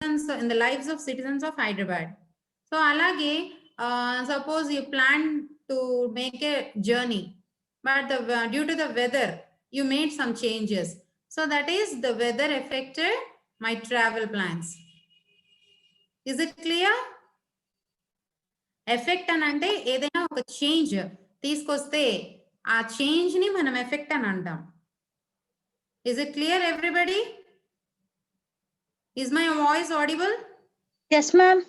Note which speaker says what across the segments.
Speaker 1: in the lives of citizens of Hyderabad. So alage suppose you plan to make a journey, but due to the weather you made some changes. So that is the weather affected my travel plans. Is it clear? Effect అని అంటే ఏదైనా ఒక change తీసుకొస్తే ఆ change ని మనం effect అని అంటాం. Is it clear, everybody? Is my voice audible?
Speaker 2: Yes, ma'am.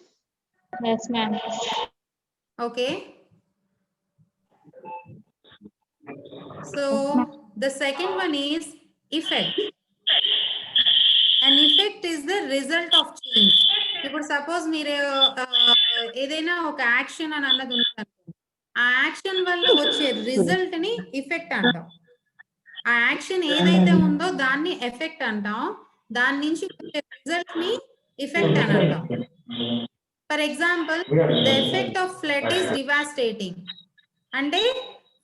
Speaker 3: Yes, ma'am.
Speaker 1: Okay. So the second one is effect. An effect is the result of change. ఇప్పుడు సపోజ్ మీరు ఏదైనా ఒక యాక్షన్ అని అన్నది ఉన్నది, ఆ యాక్షన్ వల్ల వచ్చే రిజల్ట్ ని ఇఫెక్ట్ అంటాం. ఆ యాక్షన్ ఏదైతే ఉందో దాన్ని ఎఫెక్ట్ అంటాం, దాని నుంచి వచ్చే రిజల్ట్ ని ఇఫెక్ట్ అని అంటాం. For example, the effect of flood is devastating అంటే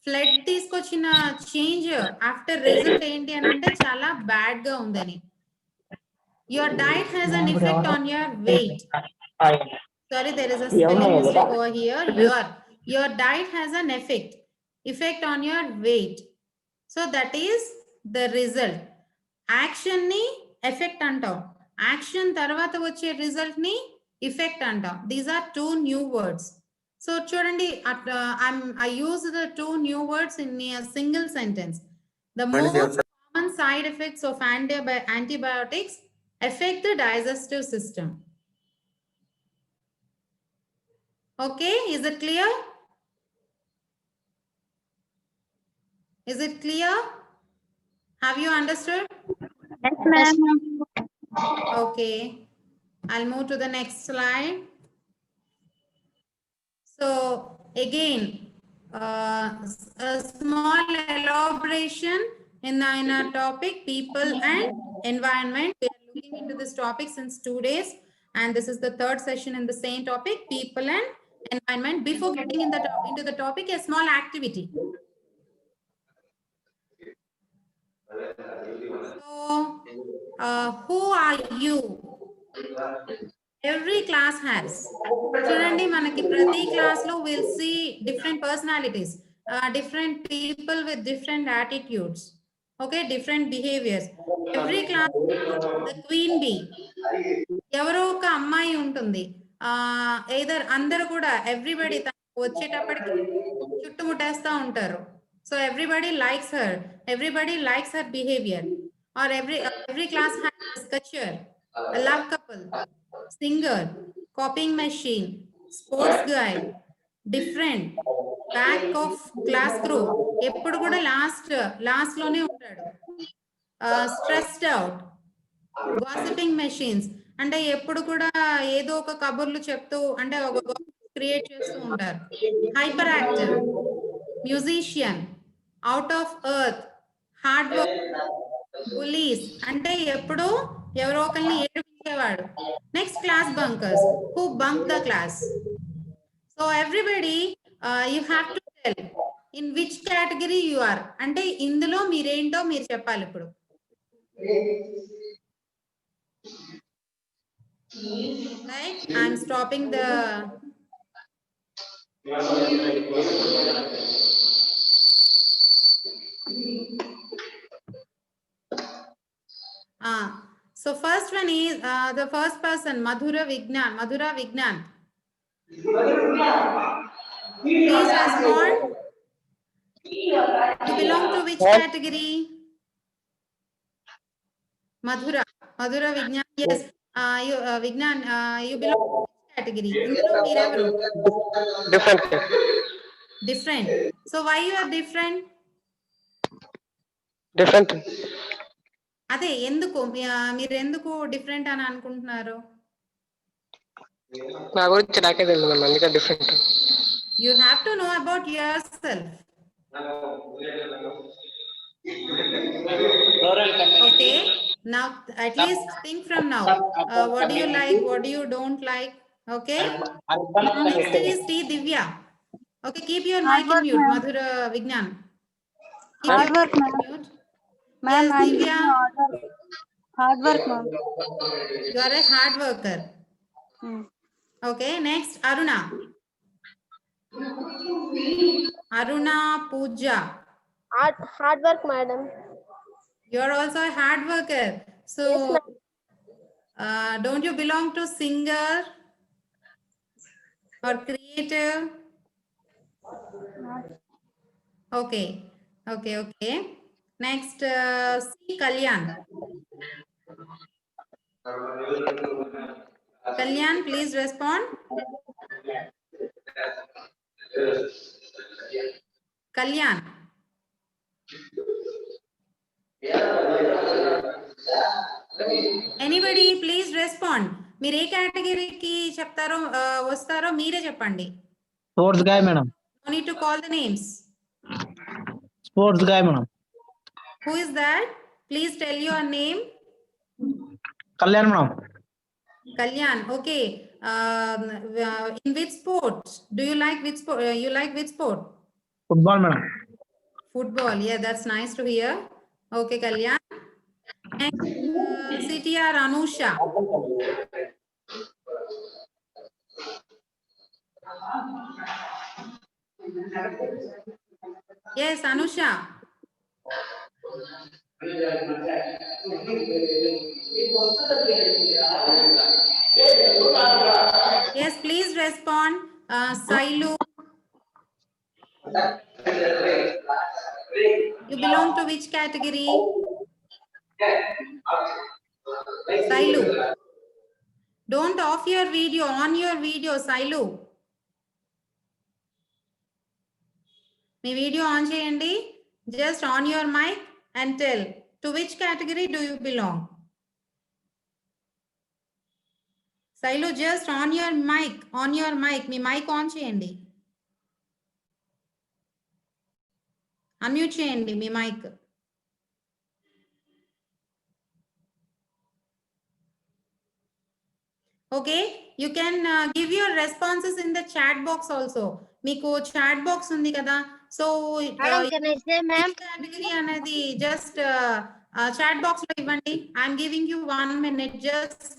Speaker 1: ఫ్లడ్ తీసుకొచ్చిన చేంజ్ ఆఫ్టర్ రిజల్ట్ ఏంటి అని అంటే చాలా బ్యాడ్ గా ఉందని. Your diet has an effect on your weight. Sorry, there is a spelling mistake over here. Your diet has an effect on your weight. So that is the result. Action ni effect antam. Action tarvata vache result ni effect antam. These are two new words. So chudandi, I use the two new words in a single sentence. The most common side effects of antibiotics affect the digestive system. Okay, is it clear? Is it clear? Have you understood?
Speaker 2: Yes, ma'am.
Speaker 1: Okay, I'll move to the next slide. So again, a small elaboration in our topic, people and environment. We are looking into this topic since 2 days, and this is the third session in the same topic, people and environment. Before getting into the topic, a small activity. So, who are you? Every class has. Chudandi, manaki prati class lo we'll see different personalities, different people with different attitudes, okay, different behaviors. Every class has the queen bee. ఎవరో ఒక అమ్మాయి ఉంటుంది, either అందరూ కూడా everybody వచ్చేటప్పటికి చుట్టుముట్టేస్తా ఉంటారు. So everybody likes her behavior. Or every class has a sketcher, a love couple, singer, copying machine, sports guy, different back of class crew. ఎప్పుడు కూడా లాస్ట్ లోనే ఉంటాడు. Stressed out, gossiping machines అంటే ఎప్పుడు కూడా ఏదో ఒక కబుర్లు చెప్తూ అంటే ఒక క్రియేట్ చేస్తూ ఉంటారు. Hyper active, musician, out of earth, hard work, bullies అంటే ఎప్పుడు ఎవరో ఒకరిని ఏడిపించేవాడు. Next class bunkers, who bunk the class. So everybody you have to tell in which category you are, అంటే ఇందులో మీరేంటో మీరు చెప్పాలి ఇప్పుడు. Right, I'm stopping the so first one is the first person, Madhura Vignan. Please respond. You belong to which category? Madhura Vignan. Yes, you Vignan, you belong to which category? Indulo meerevaru? Different. So why you are different? అదే ఎందుకు మీరు ఎందుకు different అని అనుకుంటున్నారు?
Speaker 4: నా గురించి నాకే తెలియదు, అందుకే different.
Speaker 1: You have to know about yourself. Okay, now at least think from now. What do you like, what do you don't like? Okay, next is T Divya. Okay, keep your mic in mute. Madhura Vignan, keep your mic in mute.
Speaker 2: Ma'am,
Speaker 1: Yes, Divya.
Speaker 2: Hard work, ma'am.
Speaker 1: You are a hard worker. Okay, next, Aruna. Aruna Pooja.
Speaker 5: Hard work, madam.
Speaker 1: You are also a hard worker. So,
Speaker 5: Yes, ma'am.
Speaker 1: don't you belong to singer or creative? Okay, okay. Next, C. Kalyan. Kalyan, please respond. Kalyan. Anybody, please respond. మీరు ఏ కేటగిరీకి చెప్తారో వస్తారో మీరే చెప్పండి.
Speaker 6: Sports guy, madam.
Speaker 1: No need to call the names.
Speaker 6: Sports guy, madam.
Speaker 1: Who is that? Please tell your name.
Speaker 6: Kalyan, madam.
Speaker 1: Kalyan. Okay. In which sport? Do you like which sport? You like which sport?
Speaker 6: Football, madam.
Speaker 1: Football. Yeah, that's nice to hear. Okay, Kalyan. Next, CTR Anusha. Yes, Anusha. Yes, please respond. Sailu. You belong to which category? Sailu. Don't off your video. On your video, Sailu. Me video on చేయండి. Just on your mic and tell to which category do you belong. Sailu, just on your mic. Me mic on చేయండి. Unmute చేయండి మీ mic. Okay, you can give your responses in the chat box also. మీకు chat box ఉంది కదా. So
Speaker 5: Madam, can I say, ma'am?
Speaker 1: category అనేది just chat box లో ఇవ్వండి. I'm giving you 1 minute. Just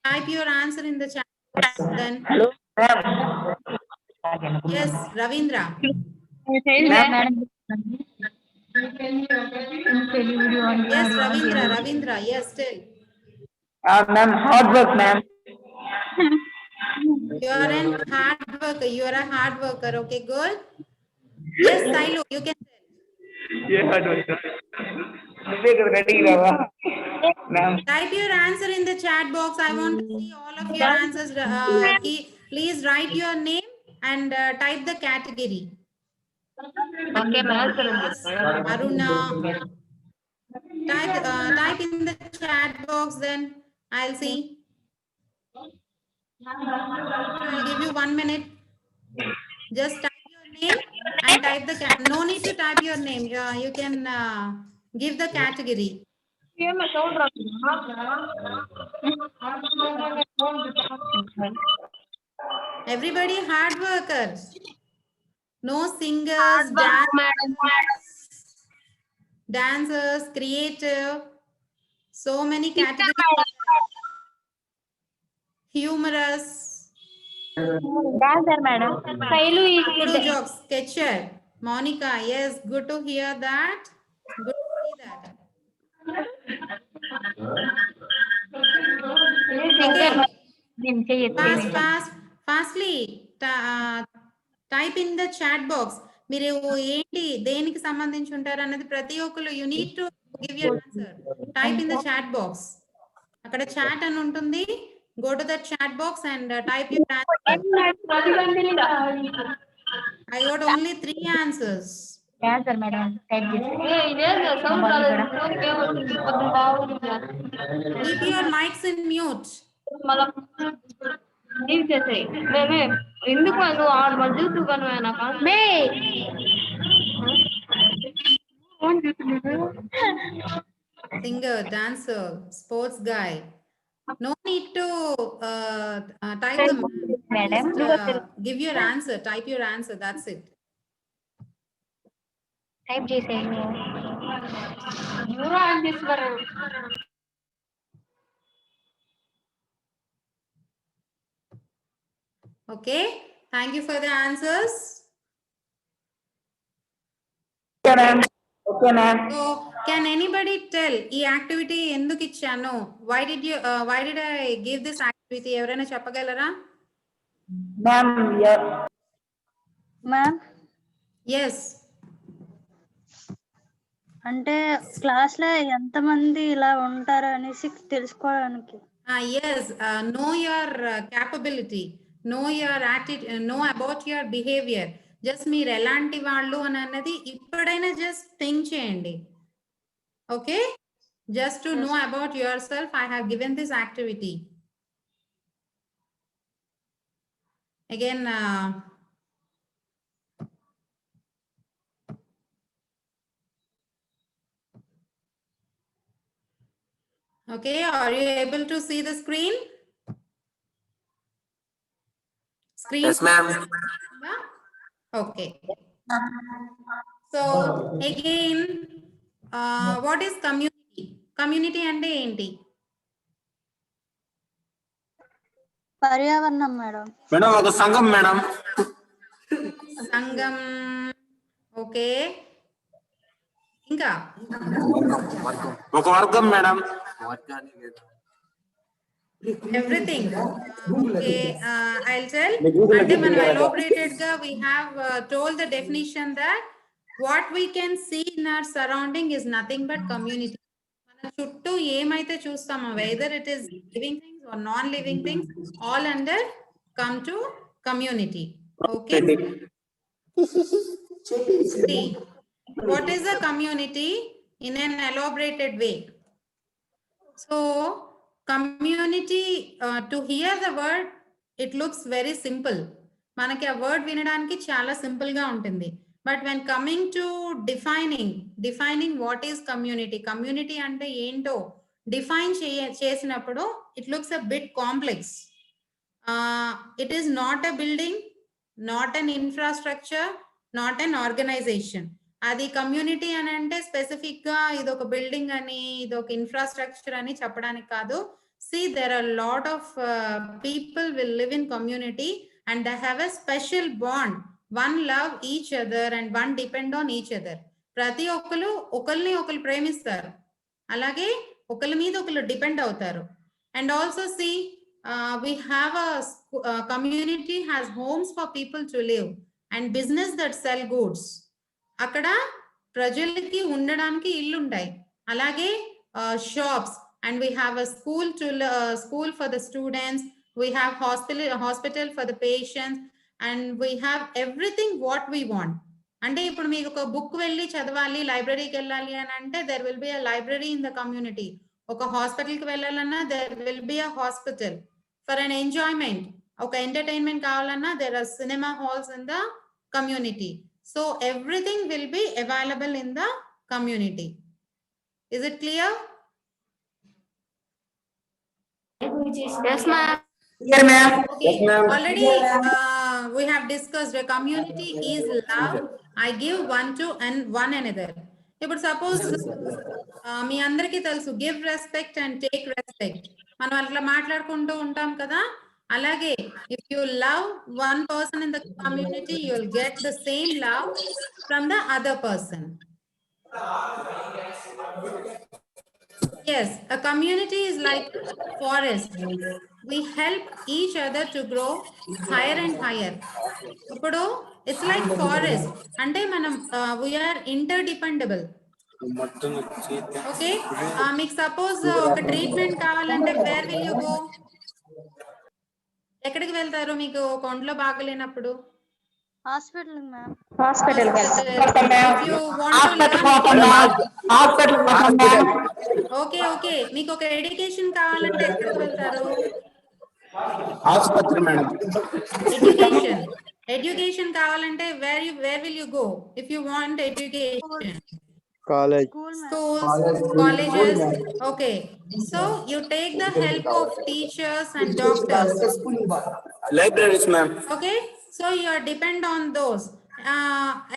Speaker 1: type your answer in the chat box. Then yes, Ravindra. Yes, Ravindra. Yes, tell.
Speaker 6: Ma'am, hard work, ma'am.
Speaker 1: You are a hard worker. Okay, good. Yes, Sailu, you can tell.
Speaker 6: Yeah, hard work. Ma'am.
Speaker 1: Type your answer in the chat box. I want to see all of your answers. Please write your name and type the category.
Speaker 3: Okay, ma'am.
Speaker 1: Aruna. Type in the chat box, then I'll see. I'll give you 1 minute. Just type your name and type the no need to type your name. You can give the category. Everybody hard workers. No singers, dancers, creative. So many categories. Humorous.
Speaker 3: Dancer, madam. Sailu is
Speaker 1: Good jokes. Sketcher. Monica, yes, good to hear that. Good to see that. Okay. Fastly. Type in the chat box. మీరు ఏంటి దేనికి సంబంధించి ఉంటారు అన్నది ప్రతి ఒక్కరు you need to give your answer. Type in the chat box. అక్కడ chat అని ఉంటుంది. Go to the chat box and type your answer. I got only 3 answers.
Speaker 3: Dancer, madam. Type this.
Speaker 1: Keep your mics in mute.
Speaker 3: ఎందుకు నువ్వు 6 మంది చూసుకున్నాను
Speaker 1: Singer, dancer, sports guy. No need to type them.
Speaker 3: Madam,
Speaker 1: Just, give your answer. Type your answer. That's it.
Speaker 3: Type చేసేయండి
Speaker 1: Okay, thank you for the answers.
Speaker 6: Okay, ma'am. Okay, ma'am.
Speaker 1: So can anybody tell ఈ activity ఎందుకు ఇచ్చాను? Why did I give this activity? ఎవరైనా చెప్పగలరా?
Speaker 6: Ma'am, yeah.
Speaker 2: Ma'am
Speaker 1: Yes.
Speaker 2: అంటే class లో ఎంతమంది ఇలా ఉంటారు అనేసి తెలుసుకోవడానికి.
Speaker 1: Yes, know your capability, know your attitude, know about your behavior. Just మీరు ఎలాంటి వాళ్ళు అని అన్నది ఇప్పుడైనా just think చేయండి. Okay, just to know about yourself, I have given this activity. Again, okay, are you able to see the screen? Screen?
Speaker 7: Yes, ma'am.
Speaker 1: Okay. So again, what is community? Community అంటే ఏంటి?
Speaker 2: పర్యావరణం madam.
Speaker 7: Madam ఒక సంఘం madam.
Speaker 1: సంఘం. Okay, ఇంకా
Speaker 7: ఒక వర్గం madam.
Speaker 1: everything. Okay, I'll tell. అంటే మనం elaborated గా we have told the definition that what we can see in our surrounding is nothing but community. మన చుట్టూ ఏమైతే చూస్తామో whether it is living things or non living things, all under come to community. Okay, see what is a community in an elaborated way. So community, to hear the word, it looks very simple. మనకి ఆ word వినడానికి చాలా simple గా ఉంటుంది. But when coming to defining what is community, community అంటే ఏంటో define చేసినప్పుడు it looks a bit complex. It is not a building, not an infrastructure, not an organisation. అది కమ్యూనిటీ అని అంటే స్పెసిఫిక్ గా ఇది ఒక బిల్డింగ్ అని, ఇది ఒక ఇన్ఫ్రాస్ట్రక్చర్ అని చెప్పడానికి కాదు. See, there are a lot of people will live in community and they have a special bond. One love each other and one depend on each other. ప్రతి ఒక్కరు ఒకరిని ఒకరు ప్రేమిస్తారు, అలాగే ఒకరి మీద ఒకరు డిపెండ్ అవుతారు. And also see, we have a community has homes for people to live and business that sell goods. అక్కడ ప్రజలకి ఉండడానికి ఇల్లు ఉంటాయి, అలాగే shops, and we have a school for the students, we have hospital for the patients, and we have everything what we want. అంటే ఇప్పుడు మీకు ఒక బుక్ వెళ్ళి చదవాలి, లైబ్రరీకి వెళ్ళాలి అని అంటే there will be a library in the community. ఒక హాస్పిటల్ కి వెళ్ళాలన్నా there will be a hospital. For an enjoyment, ఒక ఎంటర్టైన్మెంట్ కావాలన్నా there are cinema halls in the community. So everything will be available in the community. Is it clear?
Speaker 5: Yes, ma'am.
Speaker 6: Here, ma'am.
Speaker 1: Okay.
Speaker 7: Yes, ma'am.
Speaker 1: Already we have discussed a community is love. I give one to and one another. ఇప్పుడు suppose మీ అందరికీ తెలుసు give respect and take respect, మనం అట్లా మాట్లాడుకుంటూ ఉంటాం కదా. అలాగే if you love one person in the community you will get the same love from the other person. Yes, a community is like a forest. We help each other to grow higher and higher. ఇప్పుడు it's like forest. అంటే మనం we are interdependable. Okay, మీకు suppose ఒక treatment కావాలంటే where will you go? ఎక్కడికి వెళ్తారు మీకు ఒక ఒంట్లో బాగలేనప్పుడు?
Speaker 2: Hospital ma'am.
Speaker 3: Hospital
Speaker 1: okay okay, మీకు ఒక ఎడ్యుకేషన్ కావాలంటే ఎక్కడికి వెళ్తారు?
Speaker 7: ఆసుపత్రి మేడం.
Speaker 1: ఎడ్యుకేషన్ కావాలంటే where will you go if you want education?
Speaker 2: School
Speaker 1: Schools, colleges. Okay, so you take the help of teachers and doctors.
Speaker 7: Libraries ma'am.
Speaker 1: Okay, so you are depend on those.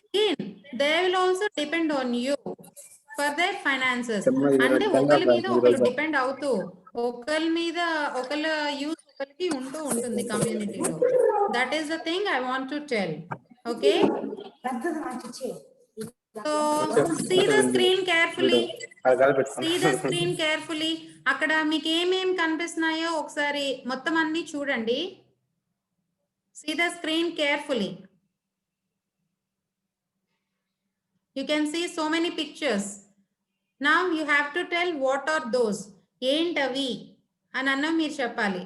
Speaker 1: Again, they will also depend on you for their finances. అంటే ఒకరి మీద ఒకరు depend అవుతూ ఒకరి మీద ఒకరు use ఒక్కొక్కరికి ఉంటూ ఉంటుంది కమ్యూనిటీలో. That is the thing I want to tell. Okay, so see the screen carefully. See the screen carefully. అక్కడ మీకు ఏమేం కనిపిస్తున్నాయో ఒకసారి మొత్తం అన్ని చూడండి. See the screen carefully. You can see so many pictures. Now you have to tell what are those. ఏంటవి అని అన్న మీరు చెప్పాలి.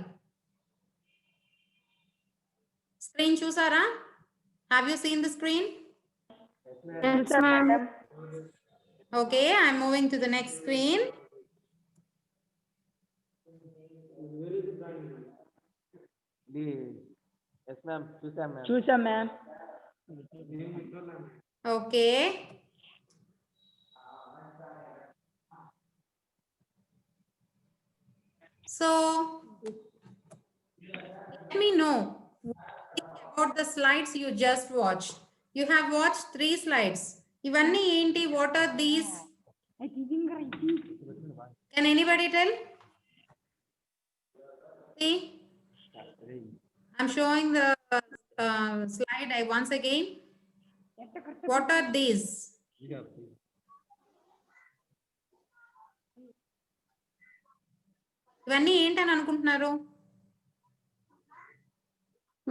Speaker 1: స్క్రీన్ చూసారా? Have you seen the screen?
Speaker 3: Yes, ma'am.
Speaker 1: Okay, I'm moving to the next screen.
Speaker 6: చూసా ma'am.
Speaker 1: Okay. So let me know about the slides you just watched. You have watched 3 slides. Ivanni enti, what are these? Can anybody tell? See, I'm showing the slide once again. What are these? ఇవన్నీ ఏంటని అనుకుంటున్నారు?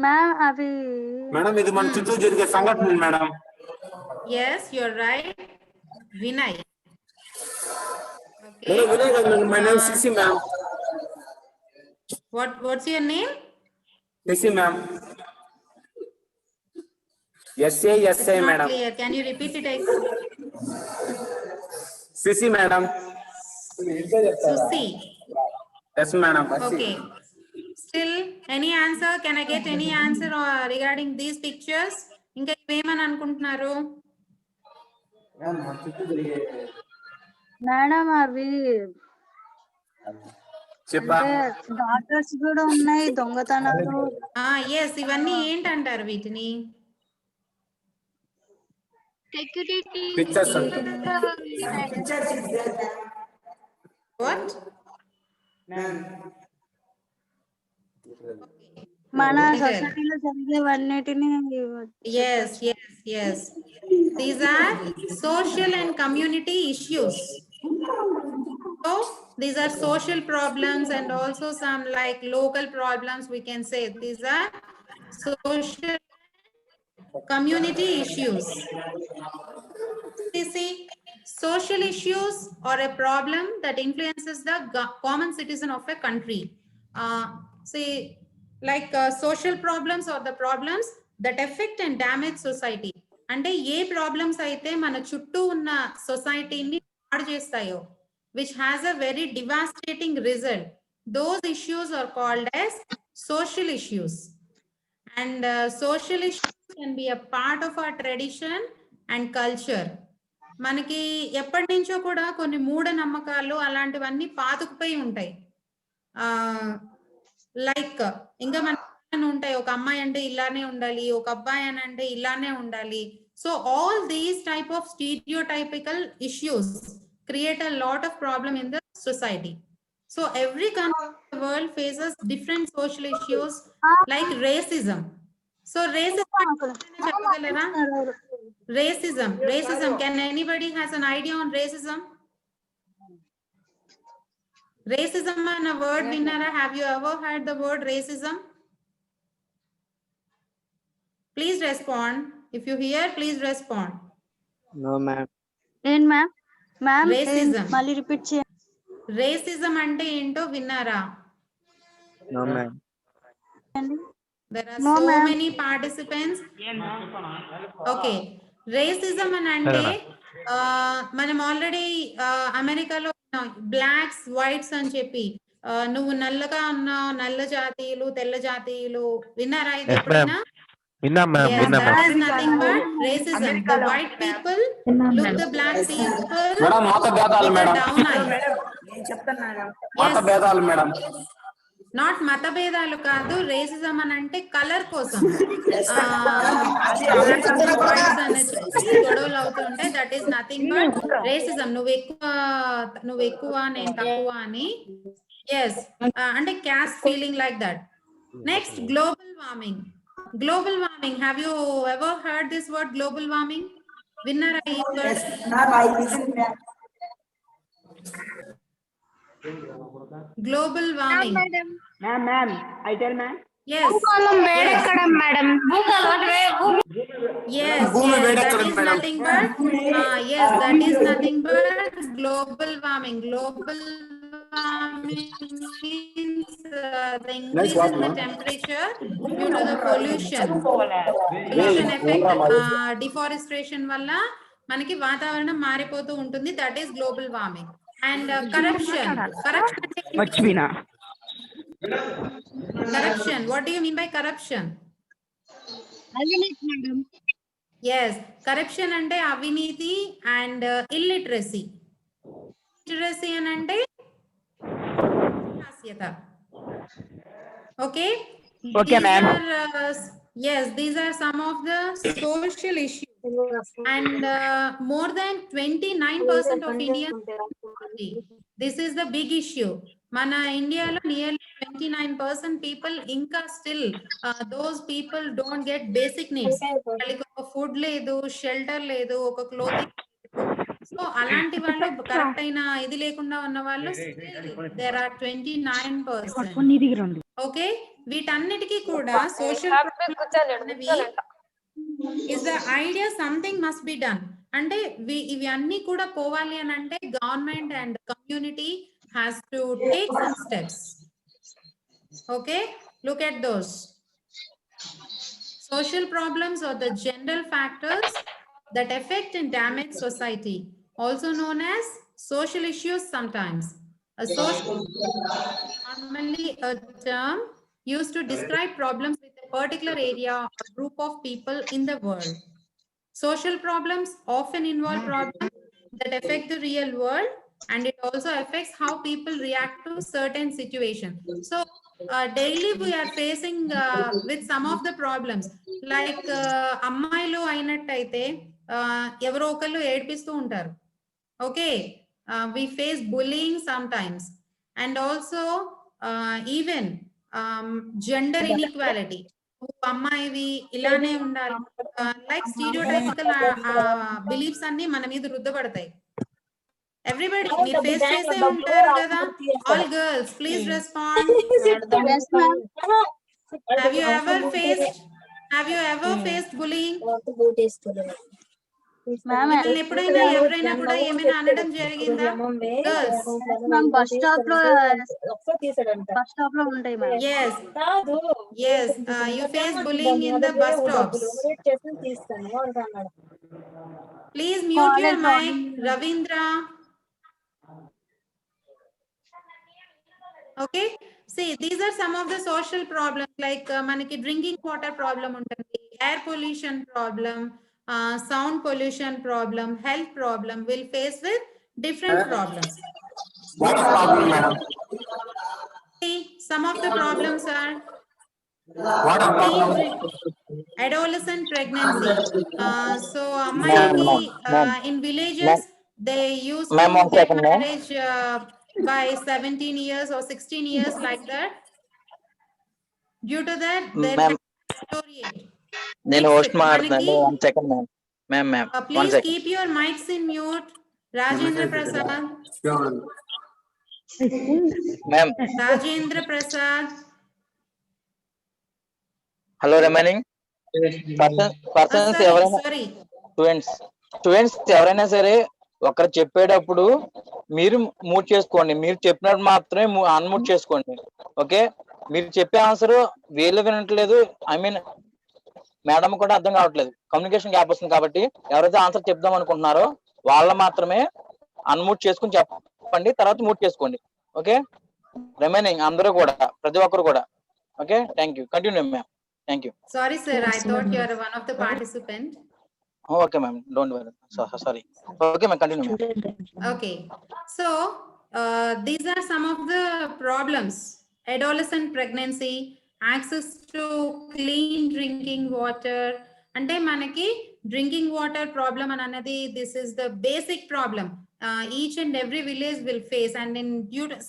Speaker 2: Ma'am అవి
Speaker 7: madam ఇది మన చుట్టూ జరిగే సంఘటన madam.
Speaker 1: Yes, you're right. Vinay. Okay.
Speaker 7: Madam Vinay గారు, my name Sisi ma'am.
Speaker 1: What's your name?
Speaker 7: Sisi ma'am. SA SI
Speaker 1: Not
Speaker 7: madam.
Speaker 1: clear. Can you repeat it?
Speaker 7: Sisi madam.
Speaker 1: Susi.
Speaker 7: Yes madam.
Speaker 1: Okay. Still, any answer? Can I get any answer regarding these pictures? ఇంకా ఏమని అనుకుంటున్నారు?
Speaker 2: Madam అవి
Speaker 7: చెప్పా.
Speaker 2: అంటే doctors కూడా ఉన్నాయి, దొంగతనాలు.
Speaker 1: Yes, ఇవన్నీ ఏంటంటారు వీటిని?
Speaker 5: Security.
Speaker 7: పిక్చర్స్.
Speaker 1: What?
Speaker 2: మన సొసైటీలో జరిగేవన్నిటిని.
Speaker 1: Yes, yes, yes. These are social and community issues. So these are social problems and also some like local problems, we can say. These are social community issues. You see, social issues are a problem that influences the common citizen of a country. See, like social problems are the problems that affect and damage society. అంటే ఏ problems అయితే మన చుట్టూ ఉన్న సొసైటీని పాడు చేస్తాయో, which has a very devastating result, those issues are called as social issues. And social issues can be a part of our tradition and culture. మనకి ఎప్పటి నుంచో కూడా కొన్ని మూఢ నమ్మకాలు అలాంటివన్నీ పాతుకుపోయి ఉంటాయి. లైక్ ఇంకా మన ఉంటాయి, ఒక అమ్మాయి అంటే ఇలానే ఉండాలి, ఒక అబ్బాయి అని అంటే ఇలానే ఉండాలి. So all these type of stereotypical issues create a lot of problem in the society. So every country in the world faces different social issues like racism. So racism, can anybody has an idea on racism? Racism and a word winner, have you ever heard the word racism? Please respond. If you hear, please respond.
Speaker 7: No ma'am.
Speaker 2: ఏం ma'am? Ma'am
Speaker 1: Racism.
Speaker 2: మళ్ళీ repeat చేయండి.
Speaker 1: Racism అంటే ఏంటో విన్నారా?
Speaker 7: No ma'am.
Speaker 1: There are
Speaker 2: No,
Speaker 1: so
Speaker 2: ma'am.
Speaker 1: many participants. Okay, racism అని అంటే మనం already అమెరికాలో బ్లాక్స్ వైట్స్ అని చెప్పి నువ్వు నల్లగా ఉన్నావు, నల్ల జాతీయులు తెల్ల జాతీయులు, విన్నారా ఇది ఎప్పుడైనా? Yes, that is nothing but racism. The white people look the black people
Speaker 7: madam మత భేదాలు
Speaker 1: with a
Speaker 7: madam.
Speaker 1: down eye.
Speaker 6: నేను చెప్తాను.
Speaker 7: మత భేదాలు మేడం.
Speaker 1: నాట్ మత భేదాలు కాదు, రేసిజం అని అంటే కలర్ కోసం గొడవలు అవుతుంటాయి. That is nothing but racism. నువ్వు ఎక్కువ నేను తక్కువ అని Yes, and a caste feeling like that. Next, global warming. Global warming. Have you ever heard this word global warming? Winner,
Speaker 6: Yes, ma'am, I listen, ma'am.
Speaker 1: global warming.
Speaker 6: Ma'am, I tell ma'am.
Speaker 1: Yes.
Speaker 5: భూగోళం వేడెక్కడం madam.
Speaker 1: Yes,
Speaker 7: భూమి
Speaker 1: yes, that
Speaker 7: వేడెక్కడం
Speaker 1: is
Speaker 7: madam.
Speaker 1: nothing but yes, that is nothing but global warming. Global warming means the increase in the temperature due to the pollution. Pollution effect, deforestation వల్ల మనకి వాతావరణం మారిపోతూ ఉంటుంది. That is global warming. And corruption.
Speaker 6: మర్చిపోయినా.
Speaker 1: Corruption. What do you mean by corruption?
Speaker 5: అవినీతి madam.
Speaker 1: Yes, corruption అంటే అవినీతి and illiteracy. Illiteracy అని అంటే హాస్యత. Okay.
Speaker 6: Okay,
Speaker 1: These
Speaker 6: ma'am.
Speaker 1: are, yes, these are some of the social issues. And more than 29% of Indians. This is the big issue. Mana India lo nearly 29% people inka still those people don't get basic needs. Like food ledu, shelter ledu, oka clothing. So alanti vallu correct aina idi lekunda unna vallu there are 29%. Okay, వీటన్నిటికీ కూడా social is the idea something must be done. అంటే ఇవి అన్ని కూడా పోవాలి అని అంటే government and community has to take some steps. Okay, look at those. Social problems are the general factors that affect and damage society, also known as social issues sometimes. A social normally a term used to describe problems with a particular area or group of people in the world. Social problems often involve problems that affect the real world, and it also affects how people react to certain situations. So daily we are facing with some of the problems like అమ్మాయిలు అయినట్టయితే ఎవరో ఒకళ్ళు ఏడిపిస్తూ ఉంటారు. Okay, we face bullying sometimes, and also even gender inequality. అమ్మాయివి ఇలానే ఉండాలి like stereotypical beliefs అన్ని మన మీద రుద్దబడతాయి. ఎవ్రీబడి మీరు ఫేస్ చేసే ఉంటారు కదా. All girls please respond. Have you ever faced bullying? మిమ్మల్ని ఎప్పుడైనా ఎవరైనా కూడా ఏమైనా అనడం జరిగిందా? గర్ల్స్
Speaker 2: బస్ స్టాప్ లో ఉంటాయి ma'am.
Speaker 1: yes, you face bullying in the bus stops. Please mute your mic, Ravindra. Okay, see, these are some of the social problems like manaki drinking water problem untundi, air pollution problem, sound pollution problem, health problem. Will face with different problems.
Speaker 7: What problem, madam?
Speaker 1: See, some of the problems are
Speaker 7: What problem?
Speaker 1: adolescent pregnancy. So ammayiki in villages they used
Speaker 7: Ma'am,
Speaker 1: to
Speaker 7: one
Speaker 1: get
Speaker 7: second, ma'am.
Speaker 1: marriage by 17 years or 16 years like that. Due to that there
Speaker 7: Ma'am,
Speaker 1: deteriorate.
Speaker 7: నేను
Speaker 1: Next,
Speaker 7: host మాట్లాడుతున్నాను.
Speaker 1: మనకి,
Speaker 7: 1 second, ma'am. Ma'am, 1
Speaker 1: please
Speaker 7: second.
Speaker 1: keep your mics in mute. Rajendra Prasad.
Speaker 7: Ma'am,
Speaker 1: Rajendra Prasad.
Speaker 7: hello remaining persons ఎవరైనా
Speaker 1: Sorry.
Speaker 7: Students ఎవరైనా సరే ఒకరు చెప్పేటప్పుడు మీరు mute చేసుకోండి. మీరు చెప్పినట్టు మాత్రమే అన్మ్యూట్ చేసుకోండి. ఓకే, మీరు చెప్పే ఆన్సర్ వీళ్ళు వినట్లేదు, ఐ మీన్ మేడం కూడా అర్థం కావట్లేదు, కమ్యూనికేషన్ గ్యాప్ వస్తుంది. కాబట్టి ఎవరైతే ఆన్సర్ చెప్దాం అనుకుంటున్నారో వాళ్ళ మాత్రమే అన్మ్యూట్ చేసుకుని చెప్పండి, తర్వాత మ్యూట్ చేసుకోండి. ఓకే, రిమైనింగ్ అందరూ కూడా, ప్రతి ఒక్కరు కూడా. Okay, thank you. Continue ma'am. Thank you.
Speaker 1: Sorry sir, I thought you are one of the participants.
Speaker 7: Okay ma'am, don't worry. Sorry. Okay ma'am, continue ma'am.
Speaker 1: Okay, so these are some of the problems. Adolescent pregnancy, access to clean drinking water. అంటే మనకి drinking water problem అని అన్నది this is the basic problem. each and every village will face, and in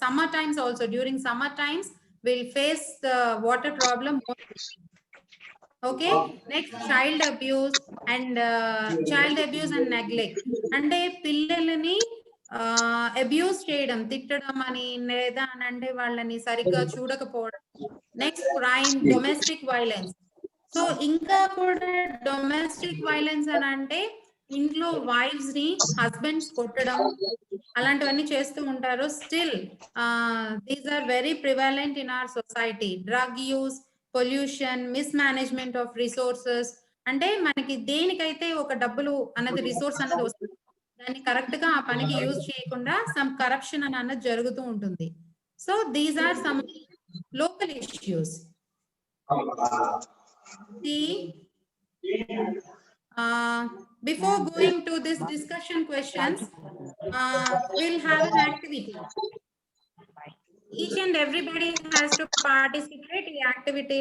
Speaker 1: summer times also, during summer times will face the water problem mostly. Okay, next child abuse and neglect. అంటే పిల్లలని abuse చేయడం, తిట్టడం అని లేదా అని అంటే వాళ్ళని సరిగ్గా చూడకపోవడం. Next crime, domestic violence. So ఇంకా కూడా డొమెస్టిక్ వైలెన్స్ అని అంటే ఇంట్లో వైఫ్స్ ని హస్బెండ్స్ కొట్టడం అలాంటివన్నీ చేస్తూ ఉంటారు. Still these are very prevalent in our society. Drug use, pollution, mismanagement of resources. అంటే మనకి దేనికైతే ఒక డబ్బులు అన్నది రిసోర్స్ అన్నది వస్తుంది, దాన్ని కరెక్ట్ గా ఆ పనికి యూజ్ చేయకుండా సమ్ కరప్షన్ అని అన్నది జరుగుతూ ఉంటుంది. So these are some local issues. Before going to this discussion questions, we'll have an activity. Each and everybody has to participate in the activity.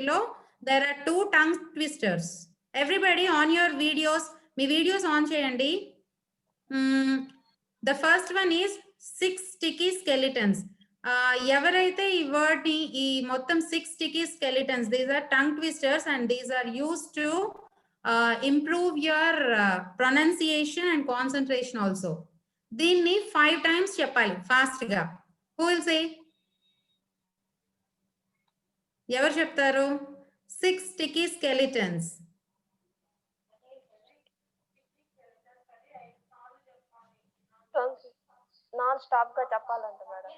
Speaker 1: There are 2 tongue twisters. Everybody on your videos, me videos on cheyandi. The first one is 6 sticky skeletons. ఎవరైతే ఈ word ని ఈ మొత్తం 6 sticky skeletons, these are tongue twisters and these are used to improve your pronunciation and concentration also. దీన్ని 5 times చెప్పాలి fast గా. Who will say? ఎవరు చెప్తారు? 6 sticky skeletons.
Speaker 3: నాన్ స్టాప్ గా చెప్పాలంట madam.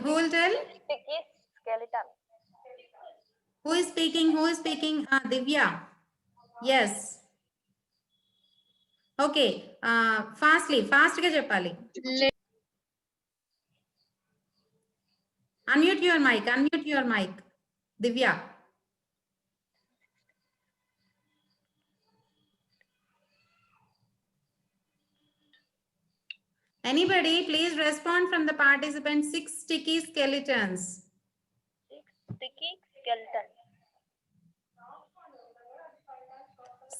Speaker 1: Who will tell?
Speaker 3: Sticky skeleton.
Speaker 1: Who is speaking? Divya. Yes. Okay. Fast ga cheppali. Unmute your mic. Divya. Anybody please respond from the participants. 6 sticky skeletons.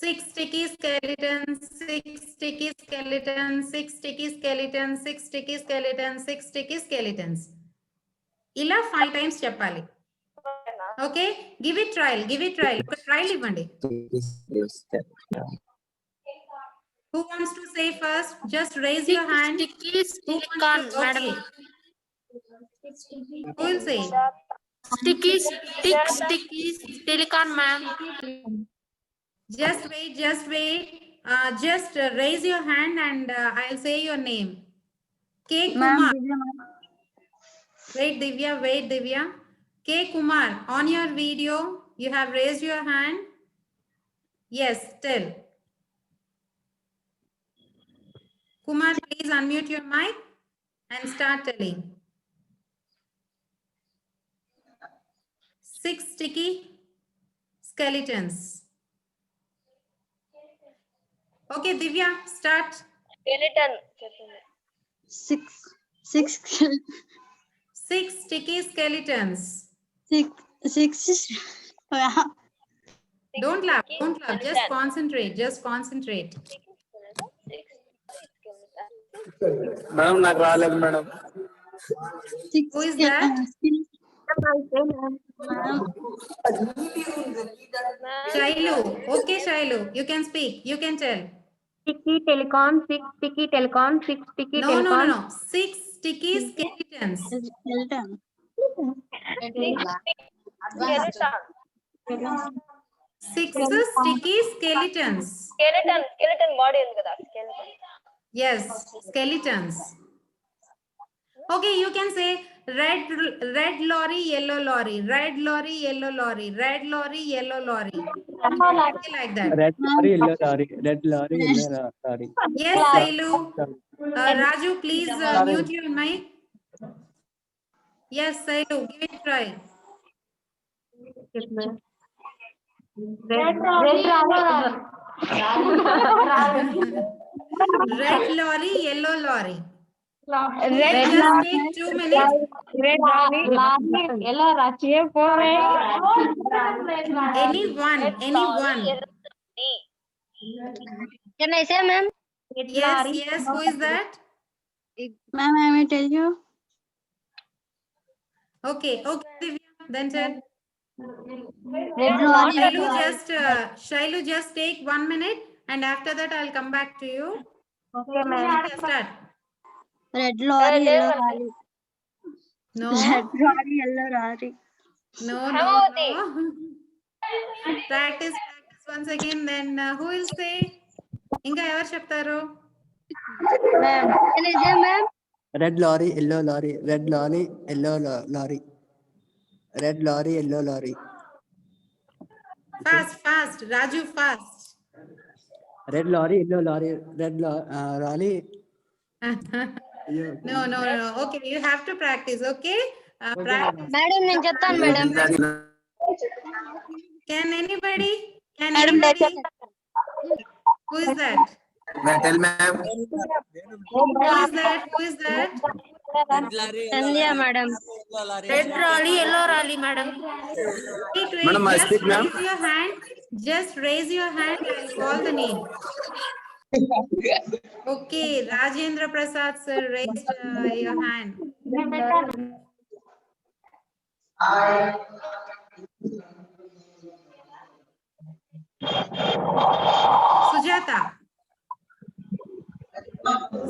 Speaker 3: 6 sticky skeleton.
Speaker 1: 6 sticky skeletons, 6 sticky skeletons, 6 sticky skeletons, 6 sticky skeletons, 6 sticky skeletons. ఇలా 5 times చెప్పాలి. Okay, give it trial. ఒక trial ఇవ్వండి. Who wants to say first? Just raise your hand.
Speaker 5: Sticky silicon, madam.
Speaker 1: Who will say?
Speaker 5: Sticky silicon, ma'am.
Speaker 1: Just wait. Just raise your hand and I'll say your name. K. Kumar. Wait, Divya. K. Kumar, on your video, you have raised your hand. Yes, tell. Kumar, please unmute your mic and start telling. 6 sticky skeletons. Okay, Divya, start.
Speaker 3: Skeleton.
Speaker 2: 6
Speaker 1: sticky skeletons.
Speaker 2: 6
Speaker 1: Don't laugh. Just concentrate.
Speaker 4: Madam నాకు రాలేదు madam.
Speaker 1: Who is that? Shailu. Okay, Shailu, you can speak. You can tell.
Speaker 3: Sticky telecon, 6 sticky telecon, 6 sticky telecon.
Speaker 1: No. 6 sticky skeletons.
Speaker 2: skeleton.
Speaker 1: 6 sticky skeletons.
Speaker 3: Skeleton body ఉంది కదా, skeleton.
Speaker 1: Yes, skeletons. Okay, you can say red lorry, yellow lorry, red lorry, yellow lorry, red lorry, yellow lorry. Okay, like that.
Speaker 6: Red lorry, yellow lorry. Red lorry, yellow lorry.
Speaker 1: Yes, Sailu. Raju, please mute your mic. Yes, Sailu, give it a try. Red lorry, yellow lorry. Just take 2 minutes. Anyone.
Speaker 3: Can I say, ma'am?
Speaker 1: Yes, yes, who is that?
Speaker 2: Ma'am, I may tell you.
Speaker 1: Okay, okay, Divya, then tell.
Speaker 2: Red lorry.
Speaker 1: Shailu, just take 1 minute, and after that I'll come back to you.
Speaker 3: Okay, ma'am.
Speaker 1: Divya, start.
Speaker 2: Red lorry, yellow lorry.
Speaker 1: No,
Speaker 2: Red lorry, yellow lorry.
Speaker 1: no. Practice once again. Then who will say? Inga ever cheptaru?
Speaker 3: Ma'am. Ma'am.
Speaker 6: Red lorry, yellow lorry, red lorry, yellow lorry. Red lorry, yellow lorry.
Speaker 1: Fast, Raju, fast.
Speaker 6: Red lorry, yellow lorry, red lorry.
Speaker 1: No. Okay, you have to practice. Okay. Practice.
Speaker 3: Madam, నేను చెప్తాను madam.
Speaker 1: Can anybody?
Speaker 3: Madam,
Speaker 1: Who is that?
Speaker 4: Tell ma'am.
Speaker 1: Who is that?
Speaker 3: Sandhya madam.
Speaker 5: Red rally, yellow rally, madam.
Speaker 1: Wait.
Speaker 4: Madam, I
Speaker 1: Just
Speaker 4: speak, ma'am.
Speaker 1: raise your hand. Just raise your hand. I'll call the name. Okay, Rajendra Prasad sir raised your hand.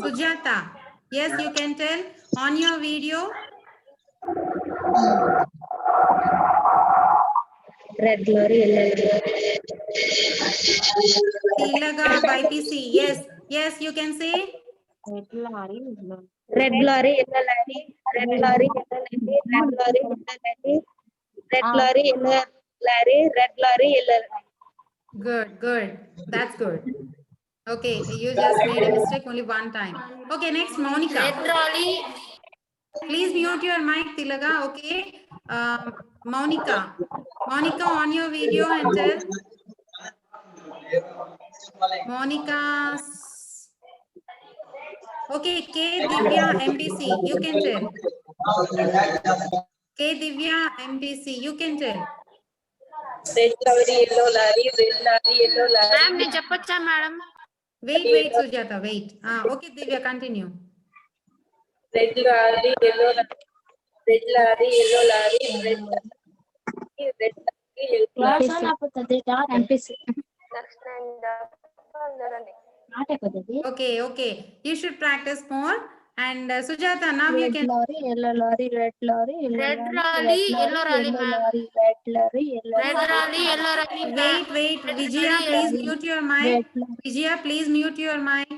Speaker 1: Sujata. Yes, you can tell on your video.
Speaker 3: Red lorry, yellow lorry.
Speaker 1: Tilaga YPC. Yes, you can say.
Speaker 3: Red lorry, yellow lorry. Red lorry, yellow lorry. Red lorry, yellow lorry. Red lorry, yellow lorry. Red lorry, yellow lorry.
Speaker 1: Good. That's good. Okay, you just made a mistake only one time. Okay, next Monica.
Speaker 5: Red rally,
Speaker 1: Please mute your mic, Tilaga. Okay. Monica, on your video and tell. Monica. Okay, K Divya MDC, you can tell. K Divya MDC, you can tell.
Speaker 3: Red lorry, yellow lorry. Red lorry, yellow lorry.
Speaker 5: ma'am, నేను చెప్పొచ్చా madam?
Speaker 1: Wait, Sujata, wait. Okay, Divya, continue.
Speaker 3: Red lorry, yellow lorry. Red lorry, yellow lorry. Red lorry, yellow lorry.
Speaker 1: Okay. You should practice more. And Sujata, now you can.
Speaker 2: Lorry, yellow lorry, red lorry, yellow
Speaker 5: Red
Speaker 2: lorry,
Speaker 5: rally, yellow rally,
Speaker 2: yellow
Speaker 5: ma'am.
Speaker 2: lorry, red lorry, yellow
Speaker 5: Red rally, yellow rally, ma'am.
Speaker 1: Wait.
Speaker 5: Red
Speaker 1: Vijaya,
Speaker 5: rally,
Speaker 1: please
Speaker 5: yellow-
Speaker 1: mute your mic.
Speaker 2: red lorry.
Speaker 1: Vijaya, please mute your mic.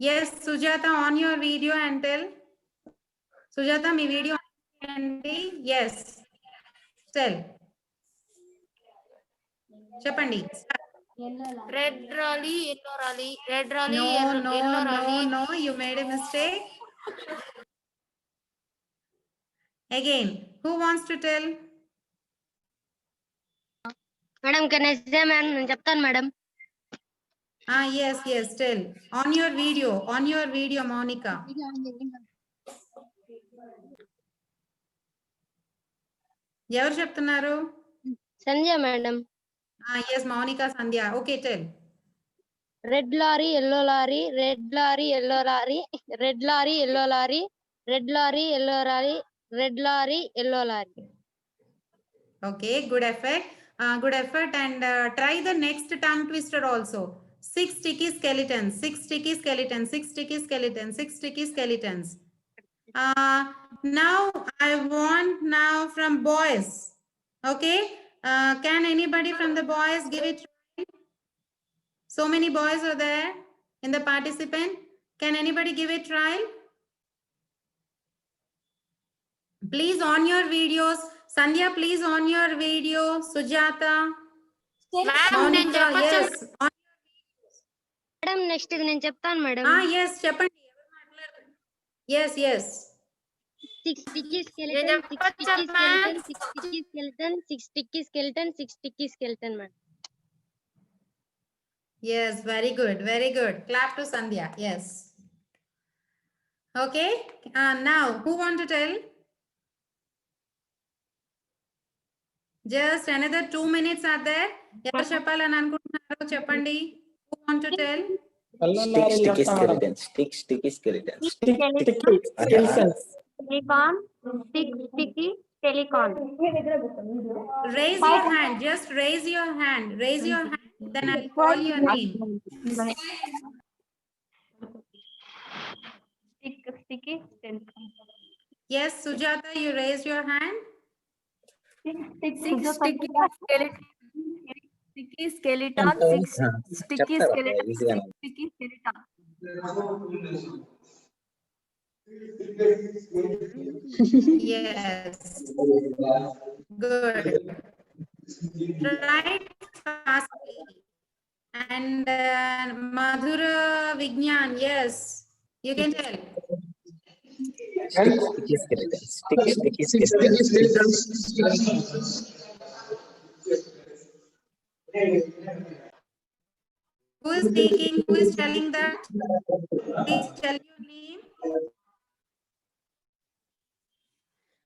Speaker 1: Yes, Sujata, on your video and tell. Sujata, my video and yes. Tell. Chapandi.
Speaker 5: Red rally, yellow rally. Red rally, yellow rally.
Speaker 1: No, you made a mistake. Again, who wants to tell?
Speaker 3: Madam can I say ma'am నేను చెప్తాను madam.
Speaker 1: Yes, tell. On your video, Monica. ఎవరు చెప్తున్నారు?
Speaker 3: సంధ్య madam.
Speaker 1: Yes, Monica Sandhya. Okay, tell.
Speaker 3: Red lorry, yellow lorry. Red lorry, yellow lorry. Red lorry, yellow lorry. Red lorry, yellow lorry. Red lorry, yellow lorry.
Speaker 1: Okay, good effort. And try the next tongue twister also. 6 sticky skeletons. Now I want from boys. Okay, can anybody from the boys give it? So many boys are there in the participant. Can anybody give it trial? Please on your videos. Sandhya, please on your video. Sujata.
Speaker 5: Ma'am, నేను చెప్పొచ్చా?
Speaker 1: Yes.
Speaker 3: Madam next ఇది నేను చెప్తాను madam.
Speaker 1: Yes, చెప్పండి. Yes.
Speaker 3: 6 sticky
Speaker 5: నేను
Speaker 3: skeleton, 6
Speaker 5: చెప్పొచ్చా,
Speaker 3: sticky
Speaker 5: ma'am?
Speaker 3: skeleton, 6 sticky skeleton, 6 sticky skeleton, 6 sticky skeleton madam.
Speaker 1: Yes, very good. Clap to Sandhya. Yes. Okay. Now, who want to tell? Just another 2 minutes are there. ఎవరు చెప్పాలని అనుకుంటున్నారో చెప్పండి. Who want to tell?
Speaker 4: Sticky skeleton. Sticky skeleton.
Speaker 5: Telecon. Sticky telecon.
Speaker 1: Raise your hand. Just raise your hand. Raise your hand. Then I'll call your name.
Speaker 5: Sticky telecon.
Speaker 1: Yes, Sujata, you raised your hand.
Speaker 5: Sticky skeleton. Sticky skeleton. Sticky skeleton. Sticky skeleton.
Speaker 1: Yes. Good. Try fastly. And Madhura Vignan, yes, you can tell.
Speaker 4: Sticky skeleton. Sticky skeleton.
Speaker 1: Who is speaking? Who is telling that? Please tell your name.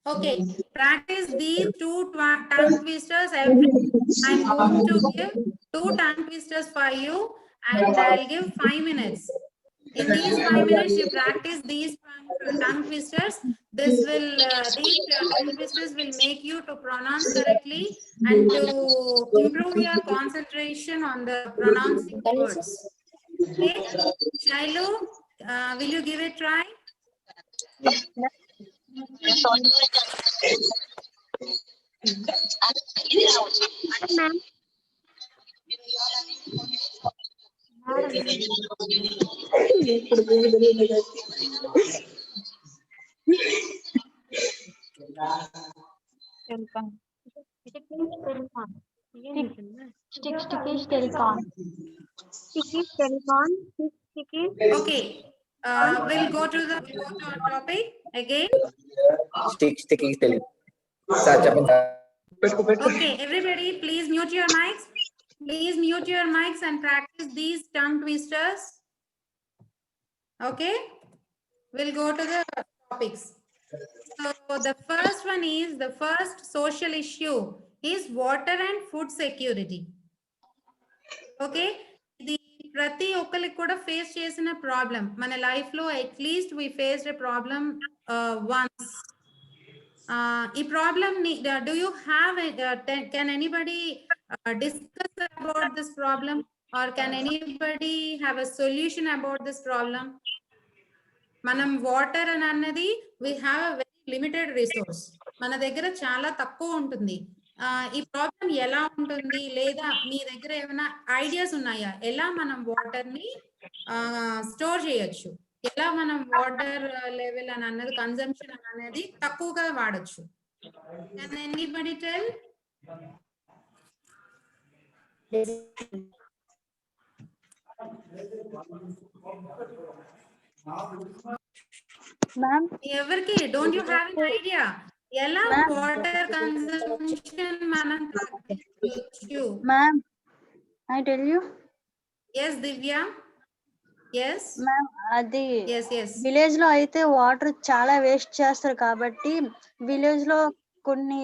Speaker 1: Okay, practice these two tongue twisters every day. I'm going to give 2 tongue twisters for you and I'll give 5 minutes. In these 5 minutes, you practice these tongue twisters. These tongue twisters will make you to pronounce correctly and to improve your concentration on the pronouncing words. Okay, Shailu, will you give it a try? Okay, we'll go to our topic again.
Speaker 4: Sticky skeleton.
Speaker 1: Okay, everybody, please mute your mics. Please mute your mics and practice these tongue twisters. Okay, we'll go to the topics. So the first one is, the first social issue is water and food security. Okay, ఇది ప్రతి ఒక్కరికి కూడా face చేసిన problem. మన life లో at least we faced a problem once. ఈ problem ని do you have can anybody discuss about this problem or can anybody have a solution about this problem? మనం వాటర్ అని అన్నది we have a very limited resource. మన దగ్గర చాలా తక్కువ ఉంటుంది. ఈ ప్రాబ్లం ఎలా ఉంటుంది, లేదా మీ దగ్గర ఏమైనా ఐడియాస్ ఉన్నాయా ఎలా మనం వాటర్ ని స్టోర్ చేయొచ్చు, ఎలా మనం వాటర్ లెవెల్ అని అన్నది కన్సంప్షన్ అనేది తక్కువగా వాడచ్చు? Can anybody tell?
Speaker 2: మ్యామ్
Speaker 1: ఎవరికి don't you have an idea ఎలా వాటర్ కన్సంప్షన్ మనం తగ్గించవచ్చు?
Speaker 2: Ma'am I tell you.
Speaker 1: yes Divya, yes
Speaker 2: ma'am అది
Speaker 1: yes
Speaker 2: విలేజ్ లో అయితే వాటర్ చాలా వేస్ట్ చేస్తారు కాబట్టి విలేజ్ లో కొన్ని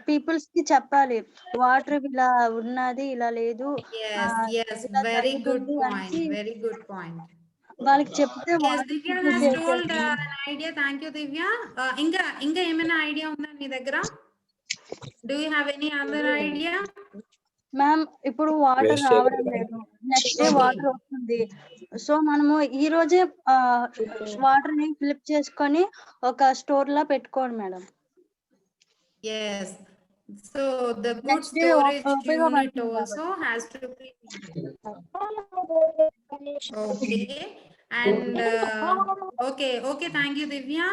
Speaker 2: పీపుల్స్ కి చెప్పాలి వాటర్ ఇలా ఉన్నది ఇలా లేదు.
Speaker 1: yes very good point.
Speaker 2: వాళ్ళకి చెప్తే
Speaker 1: yes Divya has told an idea. Thank you Divya. ఇంకా ఏమైనా ఐడియా ఉందా మీ దగ్గర? do you have any other idea?
Speaker 2: Ma'am ఇప్పుడు వాటర్ రావడం లేదు, నెక్స్ట్ డే వాటర్ వస్తుంది. సో మనము ఈ రోజే వాటర్ ని ఫిల్ చేసుకొని ఒక స్టోర్ లా పెట్టుకోండి madam.
Speaker 1: yes, so the good
Speaker 2: Next day
Speaker 1: storage
Speaker 2: ఉపయోగపడుతుంది
Speaker 1: unit also has to be okay. And okay thank you Divya.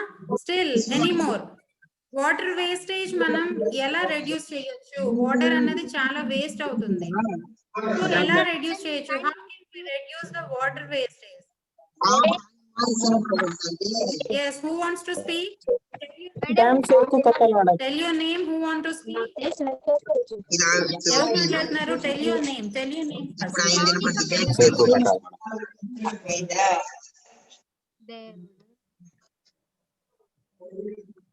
Speaker 1: Still any more water wastage మనం ఎలా రెడ్యూస్ చేయొచ్చు? వాటర్ అన్నది చాలా వేస్ట్ అవుతుంది. సో ఎలా రెడ్యూస్ చేయొచ్చు? How can we reduce the water wastage? yes who wants to speak? tell your name. who want to speak? ఎవరు మాట్లాడుతున్నారు? tell your name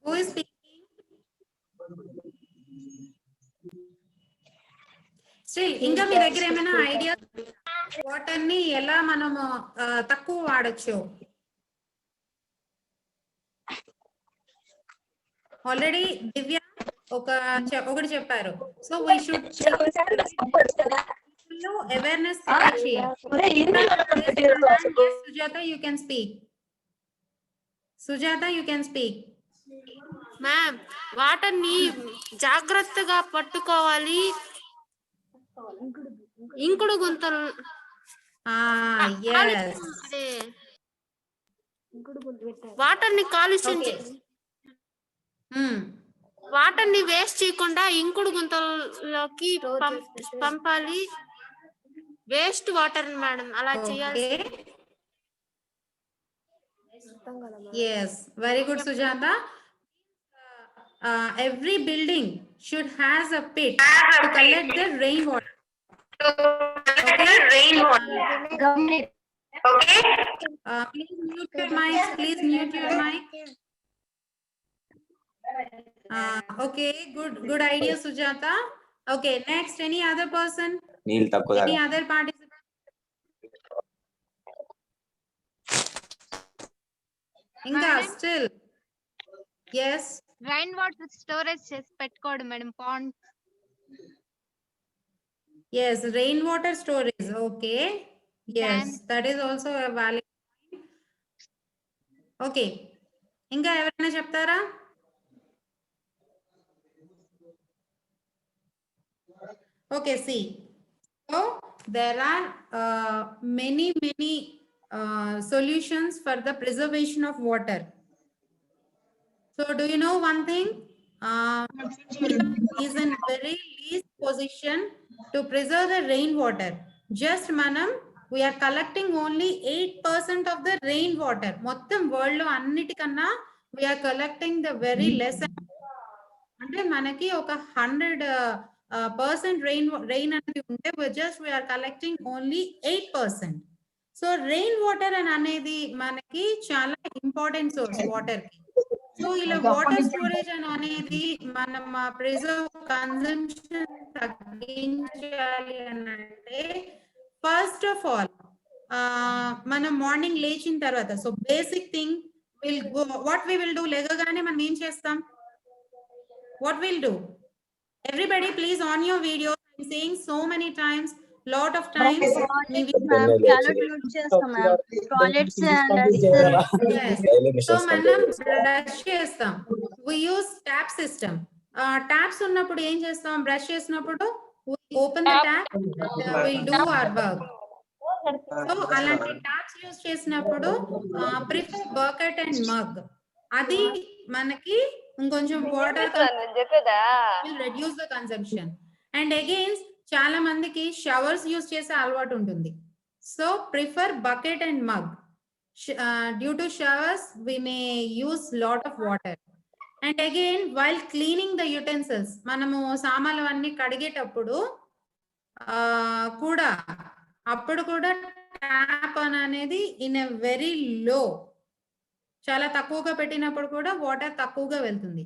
Speaker 1: who is speaking? Still, ఇంకా మీ దగ్గర ఏమైనా ఐడియా? వాటర్ వాటర్ ని ఎలా మనము తక్కువ వాడచ్చు? ఆల్రెడీ దివ్య ఒకటి చెప్పారు. So we should awareness create చేయాలి. Sujatha you can speak. Sujatha you can speak.
Speaker 5: Ma'am water ని జాగ్రత్తగా పట్టుకోవాలి. ఇంకుడు గుంతలు వాటర్ ని కాలుష్యం వాటర్ ని వేస్ట్ చేయకుండా ఇంకుడు గుంతల్లోకి పంపాలి. వేస్ట్ వాటర్ మేడం అలా చేయాలి.
Speaker 1: Yes, very good, Sujata. Every building should has a pit to collect the rainwater. Okay. Please mute your mic. Please mute your mic. Okay, good idea, Sujata. Okay, next, any other person?
Speaker 4: నీళ్ళు తక్కువ
Speaker 1: Any other participant? ఇంకా still. Yes.
Speaker 8: Rain water storage చేసి పెట్టుకోవడం madam pond.
Speaker 1: Yes, rainwater storage. Okay. Yes, that is also a valid point. Okay. ఇంకా ఎవరైనా చెప్తారా? Okay, see. So there are many solutions for the preservation of water. So do you know one thing? Is in very least position to preserve the rainwater. Just manam, we are collecting only 8% of the rainwater. Mottam world lo annitikanna we are collecting the very less. Ante manaki oka 100% rain anedi unte we are collecting only 8%. So rainwater and anedi manaki chala important source water ki. So ila water storage and anedi manam preserve consumption తగ్గించాలి అంటే first of all మనం morning లేచిన తర్వాత so basic thing what we will do లేవగానే మనం ఏం చేస్తాం? What will do? Everybody please on your video. I'm saying so many times, lot of times so మనం బ్రష్ చేస్తాం. we use tap system. Taps ఉన్నప్పుడు ఏం చేస్తాం? బ్రష్ చేసినప్పుడు open the tap and we'll do our work. So అలాంటి taps use చేసినప్పుడు prefer bucket and mug. అది మనకి ఇంకొంచెం water reduce the consumption. And again చాలా మందికి షవర్స్ యూస్ చేసే అలవాటు ఉంటుంది. So prefer bucket and mug. Due to showers we may use lot of water. And again, while cleaning the utensils, మనము సామాన్లు అన్ని కడిగేటప్పుడు కూడా అప్పుడు కూడా ట్యాప్ అనేది ఇన్ ఎ వెరీ లో, చాలా తక్కువగా పెట్టినప్పుడు కూడా వాటర్ తక్కువగా వెళ్తుంది.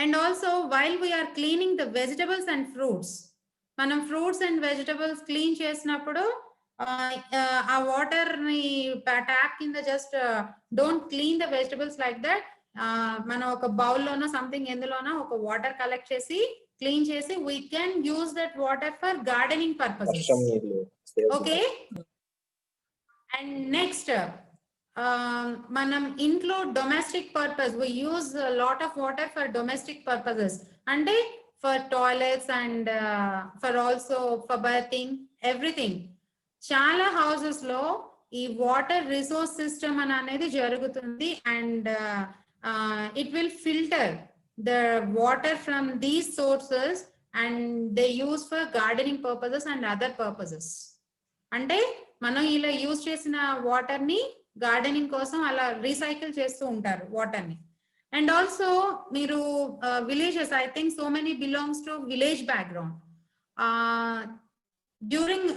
Speaker 1: And also while we're cleaning the vegetables and fruits, మనం ఫ్రూట్స్ అండ్ వెజిటబుల్స్ క్లీన్ చేసినప్పుడు ఆ వాటర్ ని ట్యాప్ కింద just don't clean the vegetables like that. మనం ఒక బౌల్ లోనో సంథింగ్ ఎందులోనో ఒక వాటర్ కలెక్ట్ చేసి క్లీన్ చేసి we can use that water for gardening purposes. Okay. And next మనం ఇంట్లో domestic purpose we use lot of water for domestic purposes, అంటే for toilets and for also for berthing everything. చాలా houses లో ఈ water resource system అనేది జరుగుతుంది. And it will filter the water from these sources and they use for gardening purposes and other purposes. అంటే మనం ఇలా use చేసిన water ని గార్డెనింగ్ కోసం అలా రీసైకిల్ చేస్తూ ఉంటారు వాటర్ ని. అండ్ ఆల్సో మీరు villages, I think so many belongs to village background. During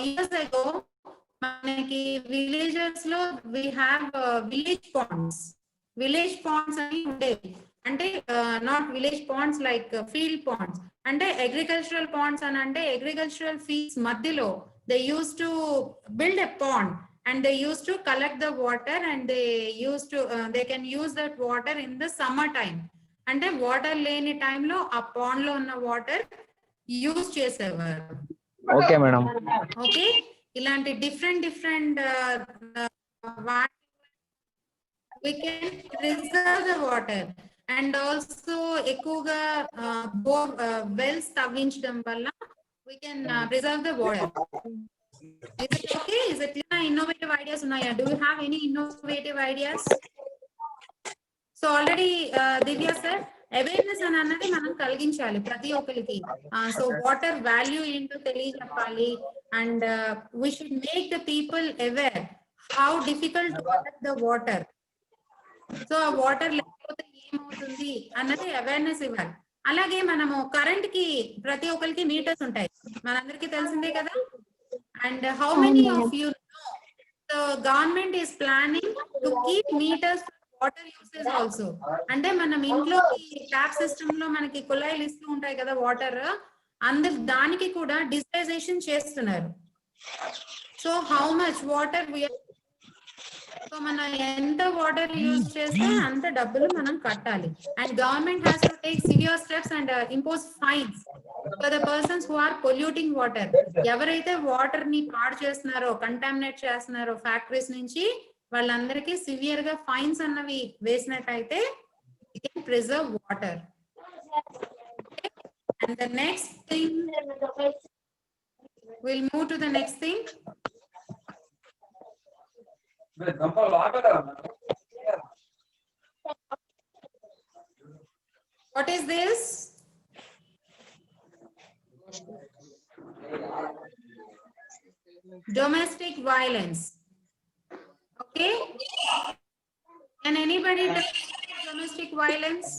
Speaker 1: years ago మనకి విలేజెస్ లో we have విలేజ్ పాండ్స్ అని ఉండేవి. అంటే not village ponds like field ponds, అంటే అగ్రికల్చరల్ పాండ్స్ అని, అంటే అగ్రికల్చరల్ ఫీల్డ్స్ మధ్యలో they used to build a pond and they used to collect the water and they used to they can use that water in the summer time. అంటే water లేని టైంలో ఆ pond లో ఉన్న water use చేసేవారు.
Speaker 7: Okay madam.
Speaker 1: Okay, ఇలాంటి different we can preserve the water and also ఎక్కువగా wells తవ్వించడం వల్ల we can preserve the water. Is it okay? Is it clear? Innovative ideas unnaya? Do you have any innovative ideas? So already Divya sir, awareness అని అన్నది మనం కలిగించాలి ప్రతి ఒక్కరికి. So water value ఏంటో తెలియజెప్పాలి and we should make the people aware how difficult to collect the water. So ఆ water లేకపోతే ఏమవుతుంది అన్నది అవేర్నెస్ ఇవ్వాలి. అలాగే మనము కరెంట్ కి ప్రతి ఒక్కరికి మీటర్స్ ఉంటాయి, మనందరికీ తెలిసిందే కదా. And how many of you know the government is planning to keep meters water usage also. అంటే మనం ఇంట్లో ట్యాప్ సిస్టమ్ లో మనకి కుళాయిలు ఇస్తూ ఉంటాయి కదా వాటర్, అందరు దానికి కూడా డిజిటైజేషన్ చేస్తున్నారు. So how much water so మనం ఎంత వాటర్ యూజ్ చేస్తే అంత డబ్బులు మనం కట్టాలి. And government has to take severe steps and impose fines for the persons who are polluting water. ఎవరైతే వాటర్ ని పాడు చేస్తున్నారో, కంటామినేట్ చేస్తున్నారో ఫ్యాక్టరీస్ నుంచి, వాళ్ళందరికీ సివియర్ గా ఫైన్స్ అన్నవి వేసినట్టయితే we can preserve water. Okay? And the next thing, we'll move to the next thing. What is this? Domestic violence. Okay, can anybody tell domestic violence?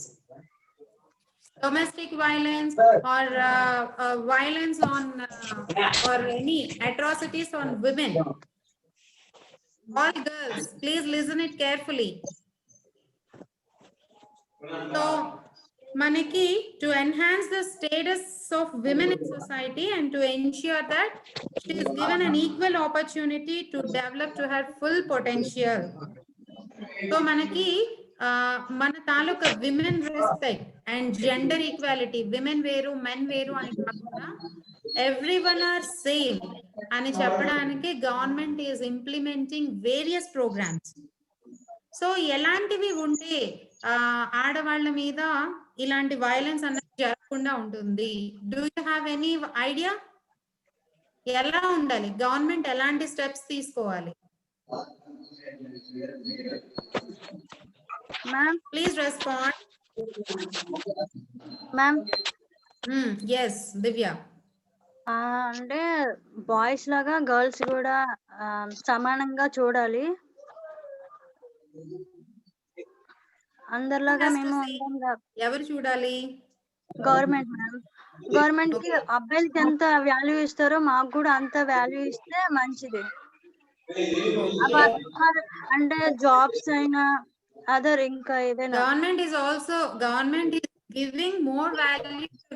Speaker 1: Domestic violence or violence on or any atrocities on women. All girls, please listen it carefully. So manaki, to enhance the status of women in society and to ensure that she is given an equal opportunity to develop to her full potential. So manaki మన తాలూకా women respect and gender equality, women వేరు men వేరు అని కాకుండా everyone are same అని చెప్పడానికి government is implementing various programs. So ఎలాంటివి ఉంటే ఆడవాళ్ళ మీద ఇలాంటి వైలెన్స్ అన్నది జరగకుండా ఉంటుంది? Do you have any idea? ఎలా ఉండాలి, గవర్నమెంట్ ఎలాంటి స్టెప్స్ తీసుకోవాలి?
Speaker 2: Ma'am,
Speaker 1: please respond.
Speaker 2: ma'am.
Speaker 1: Yes, Divya.
Speaker 2: అంటే బాయ్స్ లాగా గర్ల్స్ కూడా సమానంగా చూడాలి. అందరిలాగా మేము
Speaker 1: ఎవరు చూడాలి?
Speaker 2: Government ma'am. గవర్నమెంట్ కి అబ్బాయిలకి ఎంత వాల్యూ ఇస్తారో మాకు కూడా అంత వాల్యూ ఇస్తే మంచిది. అంటే జాబ్స్ అయినా అదర్ ఇంకా ఏదైనా.
Speaker 1: Government is giving more value to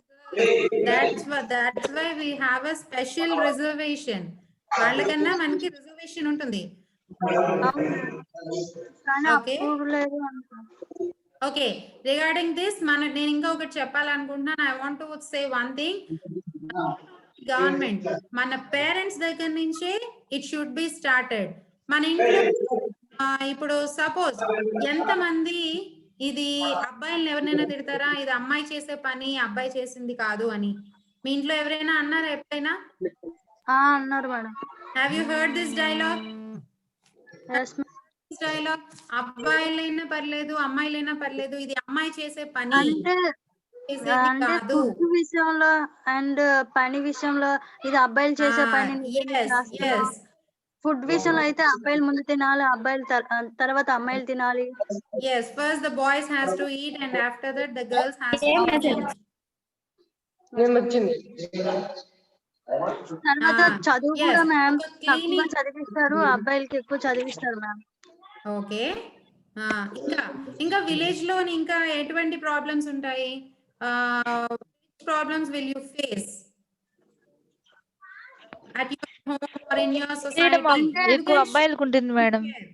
Speaker 1: girls. That's why we have a special reservation. వాళ్ళకన్నా మనకి రిజర్వేషన్ ఉంటుంది. ఓకే, రిగార్డింగ్ దిస్ నేను ఇంకా ఒకటి చెప్పాలనుకుంటున్నాను. I want to say one thing. Government మన పేరెంట్స్ దగ్గర నుంచే ఇట్ షుడ్ బి స్టార్టెడ్. మన ఇంట్లో ఇప్పుడు సపోజ్ ఎంతమంది ఇది అబ్బాయిలను ఎవరినైనా తిడతారా, ఇది అమ్మాయి చేసే పని అబ్బాయి చేసింది కాదు అని? మీ ఇంట్లో ఎవరైనా అన్నారా ఎప్పుడైనా?
Speaker 2: అన్నారు madam.
Speaker 1: Have you heard this dialogue? Dialogue అబ్బాయిలైనా పర్లేదు అమ్మాయిలైనా పర్లేదు, ఇది అమ్మాయి చేసే పని కాదు.
Speaker 2: విషయంలో అండ్ పని విషయంలో ఇది అబ్బాయిలు చేసే పని. ఫుడ్ విషయంలో అయితే అబ్బాయిలు ముందు తినాలి, అబ్బాయిలు తర్వాత అమ్మాయిలు తినాలి.
Speaker 1: Yes, first the boys has to eat and after that the girls has to eat.
Speaker 2: తర్వాత చదువు కూడా మ్యామ్ తక్కువ చదివిస్తారు, అబ్బాయిలకి ఎక్కువ చదివిస్తారు మ్యామ్.
Speaker 1: ఓకే, ఇంకా విలేజ్ లో ఇంకా ఎటువంటి ప్రాబ్లమ్స్ ఉంటాయి? Problems will you face at your home? in your
Speaker 3: freedom
Speaker 1: society. You
Speaker 3: ఎక్కువ
Speaker 1: can
Speaker 3: అబ్బాయిలకు ఉంటుంది మేడం.
Speaker 1: share.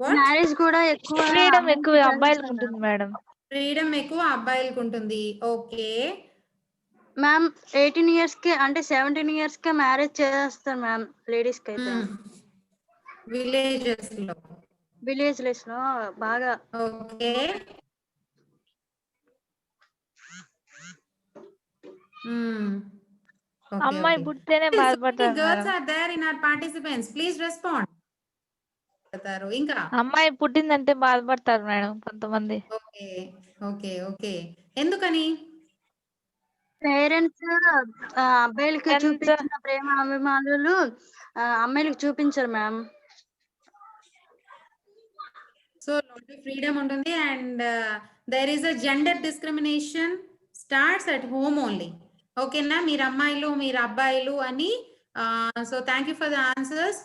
Speaker 1: What?
Speaker 2: మ్యారేజ్ కూడా ఎక్కువ
Speaker 3: ఫ్రీడమ్
Speaker 2: అమ్మాయిలకి
Speaker 3: ఎక్కువ అబ్బాయిలకు
Speaker 2: చేస్తారు
Speaker 3: ఉంటుంది మేడం.
Speaker 1: ఫ్రీడమ్ ఎక్కువ అబ్బాయిలకు ఉంటుంది. ఓకే.
Speaker 2: మ్యామ్ 18 ఇయర్స్ కి అంటే 17 ఇయర్స్ కి మ్యారేజ్ చేస్తారు మ్యామ్ లేడీస్ కి అయితే
Speaker 1: విలేజెస్ లో.
Speaker 2: విలేజ్లెస్ లో బాగా.
Speaker 1: ఓకే.
Speaker 3: అమ్మాయి పుడితేనే బాధపడతారు
Speaker 1: Girls
Speaker 3: madam.
Speaker 1: are there in our participants. Please respond. ఇంకా
Speaker 3: అమ్మాయి పుట్టిందంటే బాధపడతారు మేడం కొంతమంది.
Speaker 1: Okay okay okay. ఎందుకని?
Speaker 2: పేరెంట్స్ అబ్బాయిలకి చూపించిన ప్రేమ అభిమానులు అమ్మాయిలకు చూపించరు మ్యామ్.
Speaker 1: సో ఫ్రీడమ్ ఉంటుంది and there is a gender discrimination starts at home only. ఓకేనా? మీరు అమ్మాయిలు మీరు అబ్బాయిలు అని. So thank you for the answers.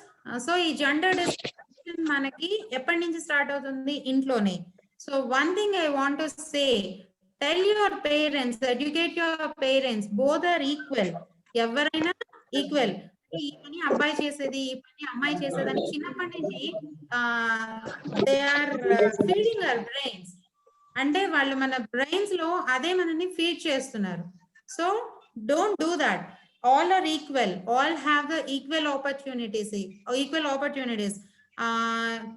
Speaker 1: So ఈ జెండర్ డిస్క్రిమినేషన్ మనకి ఎప్పటి నుంచి స్టార్ట్ అవుతుంది? ఇంట్లోనే. So one thing I want to say, tell your parents, educate your parents, both are equal. ఎవరైనా ఈక్వల్. ఈ పని అబ్బాయి చేసేది, ఈ పని అమ్మాయి చేసేది అని చిన్నప్పటి నుంచి they are feeding our brains. అంటే వాళ్ళు మన బ్రెయిన్స్ లో అదే మనని ఫీడ్ చేస్తున్నారు. So don't do that. All are equal, all have the equal opportunities.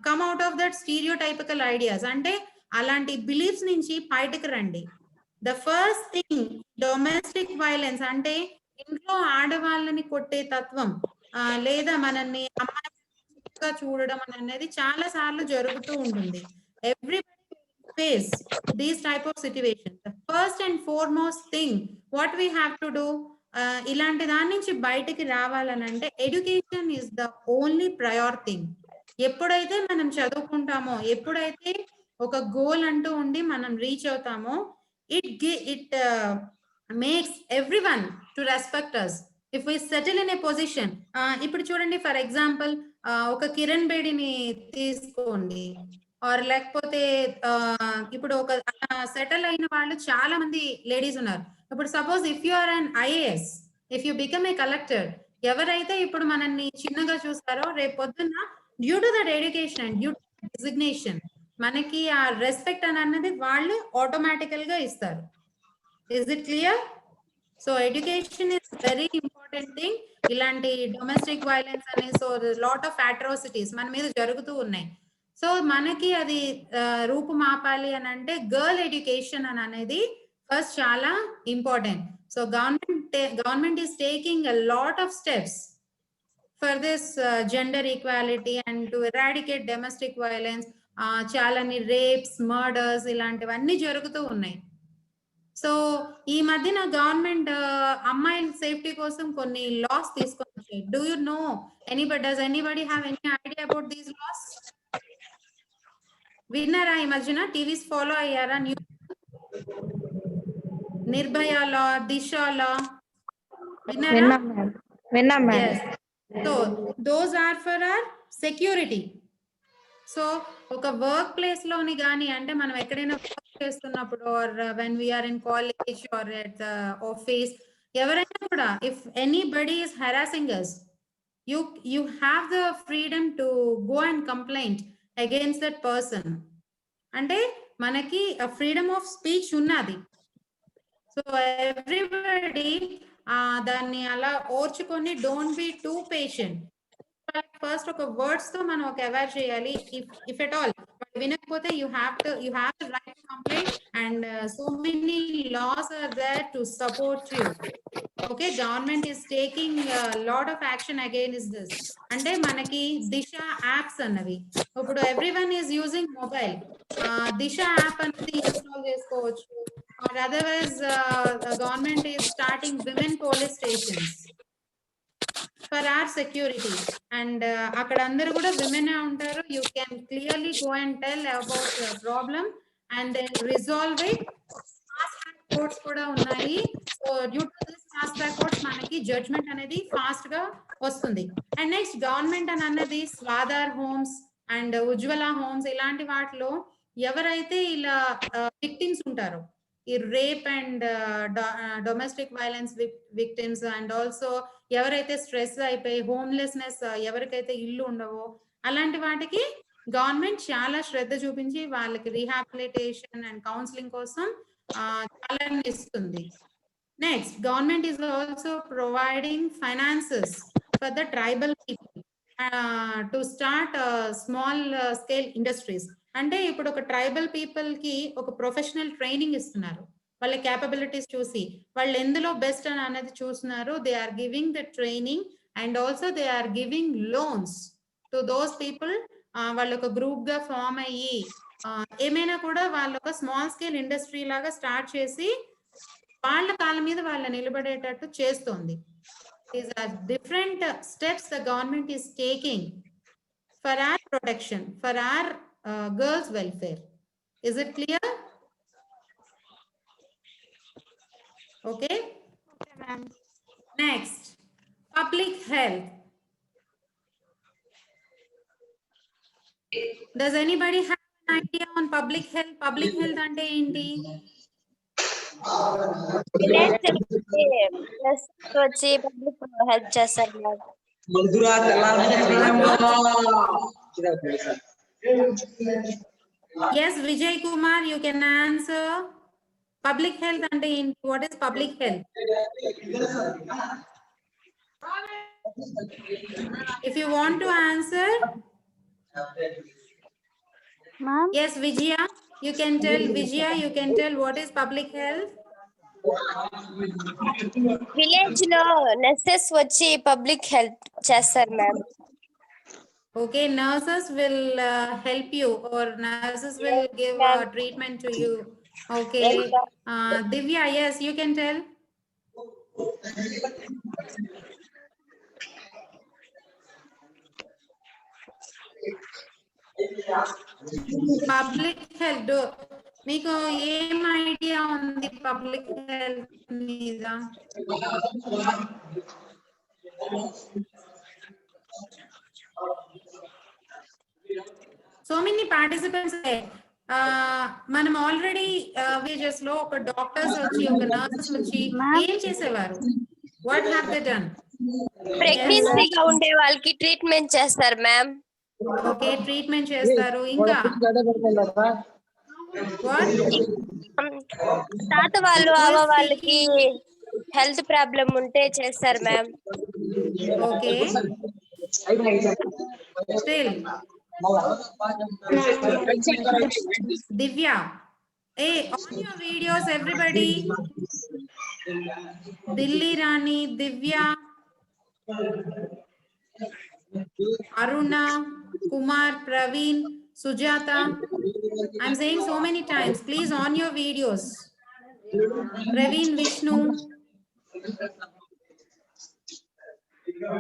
Speaker 1: Come out of that stereotypical ideas. అంటే అలాంటి బిలీఫ్స్ నుంచి బయటకు రండి. The first thing, domestic violence అంటే ఇంట్లో ఆడవాళ్ళని కొట్టే తత్వం, లేదా మనల్ని అమ్మాయిగా చూడడం అనేది చాలా సార్లు జరుగుతూ ఉంటుంది. Everybody face these type of situation. The first and foremost thing what we have to do, ఇలాంటి దాని నుంచి బయటికి రావాలనంటే education is the only prior thing. ఎప్పుడైతే మనం చదువుకుంటామో, ఎప్పుడైతే ఒక గోల్ అంటూ ఉండి మనం రీచ్ అవుతామో, it makes everyone to respect us. If we settle in a position, ఇప్పుడు చూడండి ఫర్ ఎగ్జాంపుల్ ఒక కిరణ్ బేడిని తీసుకోండి, ఆర్ లేకపోతే ఇప్పుడు ఒక సెటిల్ అయిన వాళ్ళు చాలా మంది లేడీస్ ఉన్నారు. ఇప్పుడు suppose if you are an IAS, if you become a collector, ఎవరైతే ఇప్పుడు మనల్ని చిన్నగా చూస్తారో రేపు పొద్దున్న due to that education and due to designation మనకి ఆ రెస్పెక్ట్ అని అన్నది వాళ్ళు ఆటోమేటికల్ గా ఇస్తారు. Is it clear? So education is very important thing. ఇలాంటి డొమెస్టిక్ వైలెన్స్ అనే సో లాట్ ఆఫ్ అట్రాసిటీస్ మన మీద జరుగుతూ ఉన్నాయి. సో మనకి అది రూపుమాపాలి అని అంటే గర్ల్ ఎడ్యుకేషన్ అని అనేది ఫస్ట్ చాలా important. So government is taking a lot of steps for this gender equality and to eradicate domestic violence. చాలాని రేప్స్, మర్డర్స్ ఇలాంటివన్నీ జరుగుతూ ఉన్నాయి. సో ఈ మధ్యన గవర్నమెంట్ అమ్మాయిల సేఫ్టీ కోసం కొన్ని లాస్ తీసుకొచ్చాయి. Do you know does anybody have any idea about these laws? విన్నారా? ఈ మధ్యన టీవీస్ ఫాలో అయ్యారా? నిర్భయ లా, దిశ లా విన్నారా?
Speaker 3: విన్నాం madam.
Speaker 1: Yes. So those are for our security. So ఒక వర్క్ ప్లేస్ లోని కానీ, అంటే మనం ఎక్కడైనా వర్క్ చేస్తున్నప్పుడు, or when we are in college or at the office, ఎవరైనా కూడా if anybody is harassing us, you have the freedom to go and complaint against that person. అంటే మనకి ఫ్రీడమ్ ఆఫ్ స్పీచ్ ఉన్నది. సో ఎవ్రీబడి దాన్ని అలా ఓర్చుకొని don't be too patient. First ఒక words తో మనం ఒక అవేర్ చేయాలి. ఇఫ్ ఎట్ ఆల్ వినకపోతే you have the right to complaint and so many laws are there to support you. Okay, government is taking lot of action against this. అంటే మనకి Disha apps అన్నవి, ఇప్పుడు everyone is using mobile, Disha app అనేది install చేసుకోవచ్చు. Or otherwise government is starting women police stations for our security. And అక్కడ అందరూ కూడా women ఉంటారు. You can clearly go and tell about problem and then resolve it. Fast track courts కూడా ఉన్నాయి. So due to this fast track courts మనకి judgement అనేది fast గా వస్తుంది. అండ్ నెక్స్ట్ గవర్నమెంట్ అని అన్నది Swadhar homes and Ujjwala homes ఇలాంటి వాటిలో ఎవరైతే ఇలా విక్టిమ్స్ ఉంటారో, ఈ rape and domestic violence victims and also ఎవరైతే స్ట్రెస్ అయిపోయి హోమ్లెస్నెస్, ఎవరికైతే ఇల్లు ఉండవో అలాంటి వాటికి గవర్నమెంట్ చాలా శ్రద్ధ చూపించి వాళ్ళకి రీహాబిలిటేషన్ అండ్ కౌన్సిలింగ్ కోసం చాలా ఇస్తుంది. Next, government is also providing finances for the tribal people to start small scale industries. అంటే ఇప్పుడు ఒక ట్రైబల్ పీపుల్ కి ఒక ప్రొఫెషనల్ ట్రైనింగ్ ఇస్తున్నారు. వాళ్ళ క్యాపబిలిటీస్ చూసి వాళ్ళు ఎందులో బెస్ట్ అని అనేది చూస్తున్నారు. They are giving the training and also they are giving loans to those people. వాళ్ళు ఒక గ్రూప్ గా ఫామ్ అయ్యి ఏమైనా కూడా వాళ్ళు ఒక స్మాల్ స్కేల్ ఇండస్ట్రీ లాగా స్టార్ట్ చేసి వాళ్ళ కాళ్ళ మీద వాళ్ళ నిలబడేటట్టు చేస్తోంది. These are different steps the government is taking for our protection, for our girls' welfare. Is it clear? Okay.
Speaker 8: Okay, ma'am.
Speaker 1: Next, public health. Does anybody have an idea on public health? Public health ante enti?
Speaker 3: వచ్చి public help చేస్తారు madam.
Speaker 1: Yes, Vijay Kumar, you can answer. Public health ante enti? What is public health? If you want to answer,
Speaker 2: ma'am,
Speaker 1: yes, Vijaya, you can tell. Vijaya, you can tell what is public health.
Speaker 3: Village లో nurses వచ్చి public help చేస్తారు ma'am.
Speaker 1: Okay, nurses will help you, or nurses will give treatment to you. Okay, Divya, yes, you can tell. Public health. మీకు ఏం idea ఉంది public health మీద? So many participants. మనం already villages లో ఒక doctors వచ్చి ఒక నర్సెస్ వచ్చి ఏం చేసేవారు? What have they done?
Speaker 3: ప్రెగ్నెన్సీగా ఉండే వాళ్ళకి ట్రీట్మెంట్ చేస్తారు మ్యామ్.
Speaker 1: ఓకే, ట్రీట్మెంట్ చేస్తారు. ఇంకా
Speaker 3: తాత వాళ్ళు అవ్వ వాళ్ళకి హెల్త్ ప్రాబ్లం ఉంటే చేస్తారు ma'am.
Speaker 1: Okay, still Divya, hey, on your videos everybody. Dilli Rani, Divya, Aruna, Kumar, Praveen, Sujata. I'm saying so many times, please on your videos. Praveen, Vishnu.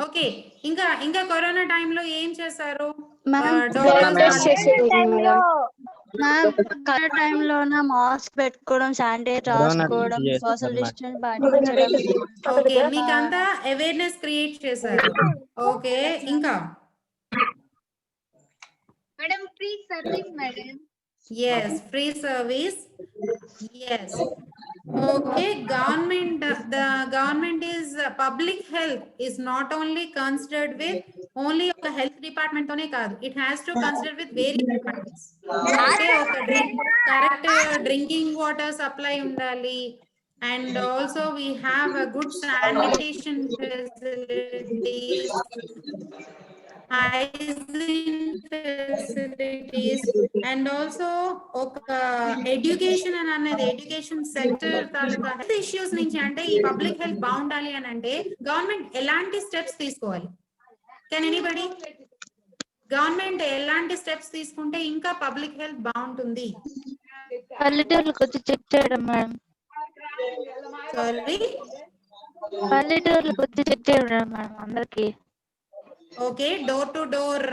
Speaker 1: Okay, ఇంకా corona టైంలో ఏం చేశారు?
Speaker 2: Corona టైంలో mask పెట్టుకోవడం, sanitiser రాసుకోవడం, social distance పాటించడం.
Speaker 1: Okay, మీకంతా awareness create చేశారు. ఓకే, ఇంకా
Speaker 8: Madam, free service, madam.
Speaker 1: yes, free service. Yes. Okay, the government is public health is not only considered with only a health department tone kaadu, it has to consider with various departments. Okay, correct drinking water supply undali, and also we have a good sanitation facilities, hygiene facilities, and also education and another education sector taluka health issues నుంచి అంటే ఈ public health బాగుండాలి అని అంటే government ఎలాంటి steps తీసుకోవాలి? Can anybody? Government ఎలాంటి steps తీసుకుంటే ఇంకా పబ్లిక్ హెల్త్ బాగుంటుంది?
Speaker 2: పల్లెటూర్లకు వచ్చి చెక్ చేయడం మేడం.
Speaker 1: సారీ,
Speaker 2: పల్లెటూర్లకు వచ్చి చెక్ చేయడం మేడం అందరికి.
Speaker 1: ఓకే, డోర్ టు డోర్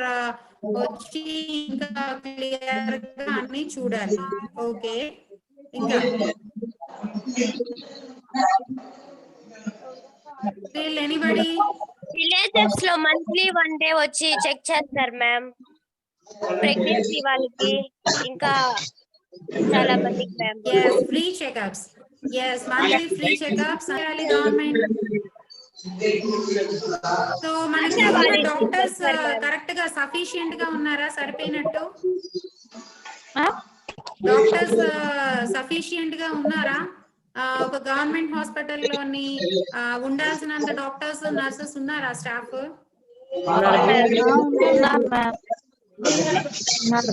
Speaker 1: వచ్చి ఇంకా క్లియర్ గా అన్ని చూడాలి. ఓకే, ఇంకా ఎనీబడి?
Speaker 3: విలేజెస్ లో మంత్లీ 1 day వచ్చి చెక్ చేస్తారు మ్యామ్ ప్రెగ్నెన్సీ వాళ్ళకి. ఇంకా చాలా మందికి ma'am.
Speaker 1: Yes, free checkups. Yes, monthly free checkups చేయాలి గవర్నమెంట్. సో మనకి ఉన్న డాక్టర్స్ కరెక్ట్ గా సఫిషియెంట్ గా ఉన్నారా, సరిపోయినట్టు? డాక్టర్స్ సఫిషియెంట్ గా ఉన్నారా? ఒక గవర్నమెంట్ హాస్పిటల్లోని ఉండాల్సినంత డాక్టర్స్ నర్సెస్ ఉన్నారా, staff?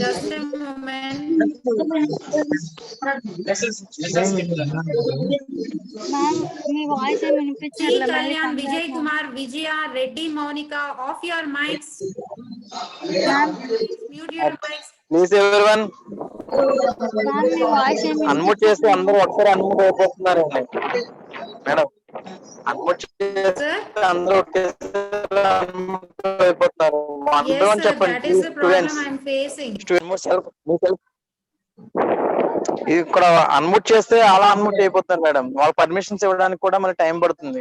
Speaker 1: Just a moment.
Speaker 2: Ma'am me voice ఏమి
Speaker 1: C.
Speaker 2: వినిపించట్లేదు.
Speaker 1: Kalyan, Vijay Kumar, Vijaya, Reddy, Monica, off your mics. Mute your mics.
Speaker 7: Please everyone
Speaker 2: ma'am me voice ఏమి
Speaker 7: unmute చేస్తే అందరూ ఒకసారి అన్మ్యూట్ అయిపోతున్నారండి మేడం. అన్మ్యూట్ చేస్తే అందరూ ఒకేసారి అన్మ్యూట్ అయిపోతున్నారు.
Speaker 1: Yes,
Speaker 7: అందరూ
Speaker 1: sir,
Speaker 7: చెప్పండి
Speaker 1: that is the problem
Speaker 7: students.
Speaker 1: I am facing.
Speaker 7: ఇక్కడ అన్మ్యూట్ చేస్తే అలా అన్మ్యూట్ అయిపోతున్నారు మేడం. వాళ్ళ పర్మిషన్స్ ఇవ్వడానికి కూడా మనకి టైం పడుతుంది,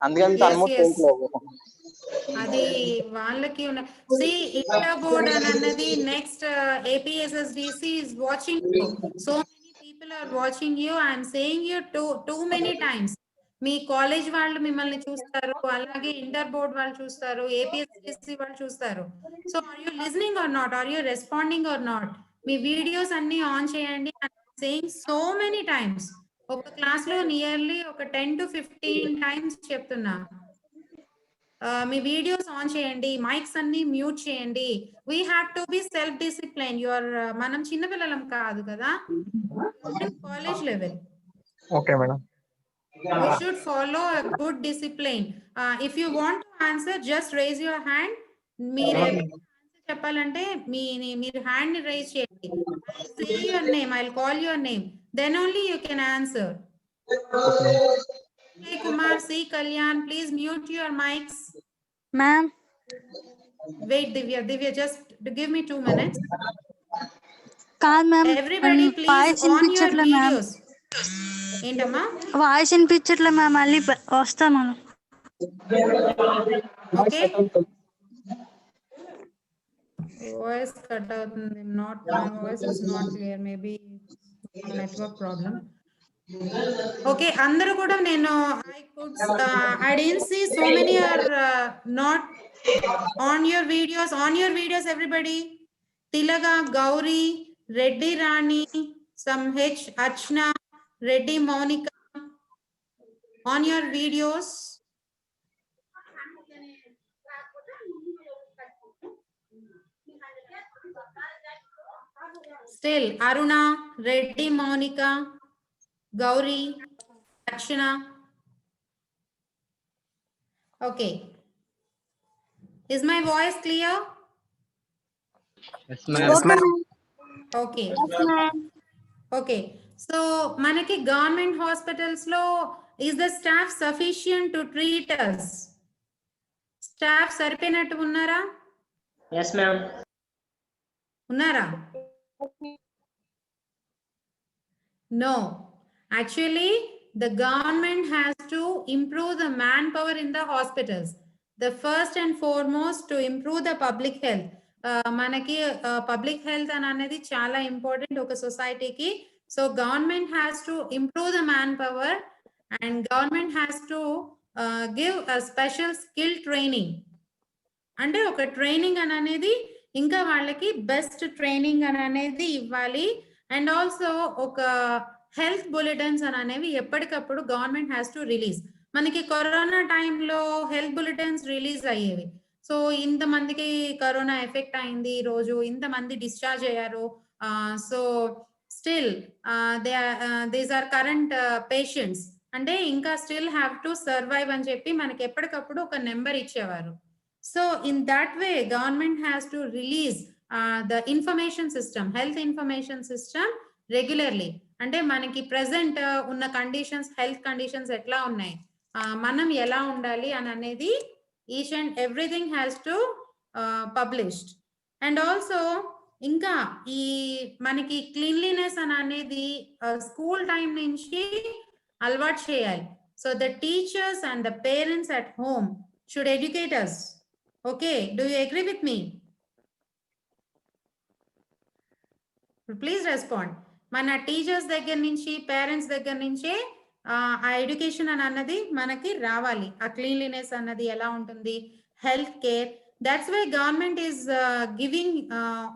Speaker 7: అందుకని
Speaker 1: Yes,
Speaker 7: అన్మ్యూట్
Speaker 1: yes.
Speaker 7: చేయట్లేదు.
Speaker 1: అది వాళ్ళకి ఉన్న సి ఇంటర్ బోర్డ్ అని అన్నది next APSSDC is watching you. So many people are watching you. I am saying you too many times. Me college వాళ్ళు మిమ్మల్ని చూస్తారు, అలాగే ఇంటర్ బోర్డ్ వాళ్ళు చూస్తారు, APSSDC వాళ్ళు చూస్తారు. So are you listening or not, are you responding or not? మీ videos అన్ని ఆన్ చేయండి. సేయింగ్ సో మెనీ టైమ్స్, ఒక క్లాస్ లో నియర్లీ ఒక 10 to 15 టైమ్స్ చెప్తున్నా. మీ వీడియోస్ ఆన్ చేయండి, మైక్స్ అన్ని మ్యూట్ చేయండి. We have to be self discipline. మనం చిన్నపిల్లలం కాదు కదా, college level.
Speaker 7: Okay madam.
Speaker 1: We should follow a good discipline. If you want to answer, just raise your hand. మీరు చెప్పాలంటే మీరు హ్యాండ్ ని రైజ్ చేయండి. I'll say your name, I'll call your name, then only you can answer. Hey Kumar, C. Kalyan, please mute your mics.
Speaker 2: Ma'am
Speaker 1: Wait, Divya, just give me 2 minutes.
Speaker 2: కాదు ma'am,
Speaker 1: Everybody, please
Speaker 2: voice
Speaker 1: on your
Speaker 2: వినిపించట్లే ma'am.
Speaker 1: videos. ఏంటమ్మా?
Speaker 2: Voice వినిపించట్లే ma'am, మళ్ళీ వస్తాను.
Speaker 1: Okay. Voice cut అవుతుంది. Not my voice is not clear. Maybe network problem. Okay, అందరూ కూడా నేను I didn't see so many are not on your videos. On your videos, everybody. Tilaga, Gauri, Reddy Rani, some H, Achna, Reddy Monica. On your videos. Still, Aruna, Reddy, Monica, Gauri, Achna. Okay. Is my voice clear?
Speaker 6: Yes, ma'am.
Speaker 1: Okay. Okay. So, manaki government hospitals lo, is the staff sufficient to treat us? Staff సరిపోయినట్టు ఉన్నారా?
Speaker 9: Yes, ma'am.
Speaker 1: ఉన్నారా? No. Actually, the government has to improve the manpower in the hospitals. The first and foremost to improve the public health. మనకి public health అని అనేది చాలా important ఒక సొసైటీకి. So government has to improve the man power and government has to give a special skill training. అంటే ఒక training అని అనేది ఇంకా వాళ్ళకి బెస్ట్ ట్రైనింగ్ అని అనేది ఇవ్వాలి. అండ్ ఆల్సో ఒక హెల్త్ బులెటిన్స్ అని అనేవి ఎప్పటికప్పుడు గవర్నమెంట్ హ్యాస్ టు రిలీజ్. మనకి కరోనా టైంలో హెల్త్ బులెటిన్స్ రిలీజ్ అయ్యేవి. సో ఇంతమందికి కరోనా ఎఫెక్ట్ అయింది, ఈ రోజు ఇంతమంది డిశ్చార్జ్ అయ్యారు. So still these are current patients, అంటే ఇంకా స్టిల్ హ్యావ్ టు సర్వైవ్ అని చెప్పి మనకి ఎప్పటికప్పుడు ఒక నెంబర్ ఇచ్చేవారు. So in that way, government has to release the information system, health information system regularly. అంటే మనకి ప్రెసెంట్ ఉన్న కండిషన్స్, హెల్త్ కండిషన్స్ ఎట్లా ఉన్నాయి, మనం ఎలా ఉండాలి అని అనేది each and everything has to published. And also ఇంకా ఈ మనకి క్లీన్లీనెస్ అని అనేది స్కూల్ టైం నుంచి అలవాటు చేయాలి. So the teachers and the parents at home should educate us. Okay, do you agree with me? Please respond. మన టీచర్స్ దగ్గర నుంచి, పేరెంట్స్ దగ్గర నుంచే ఆ ఎడ్యుకేషన్ అని అన్నది మనకి రావాలి. ఆ క్లీన్లీనెస్ అన్నది ఎలా ఉంటుంది, health care. That's why government is giving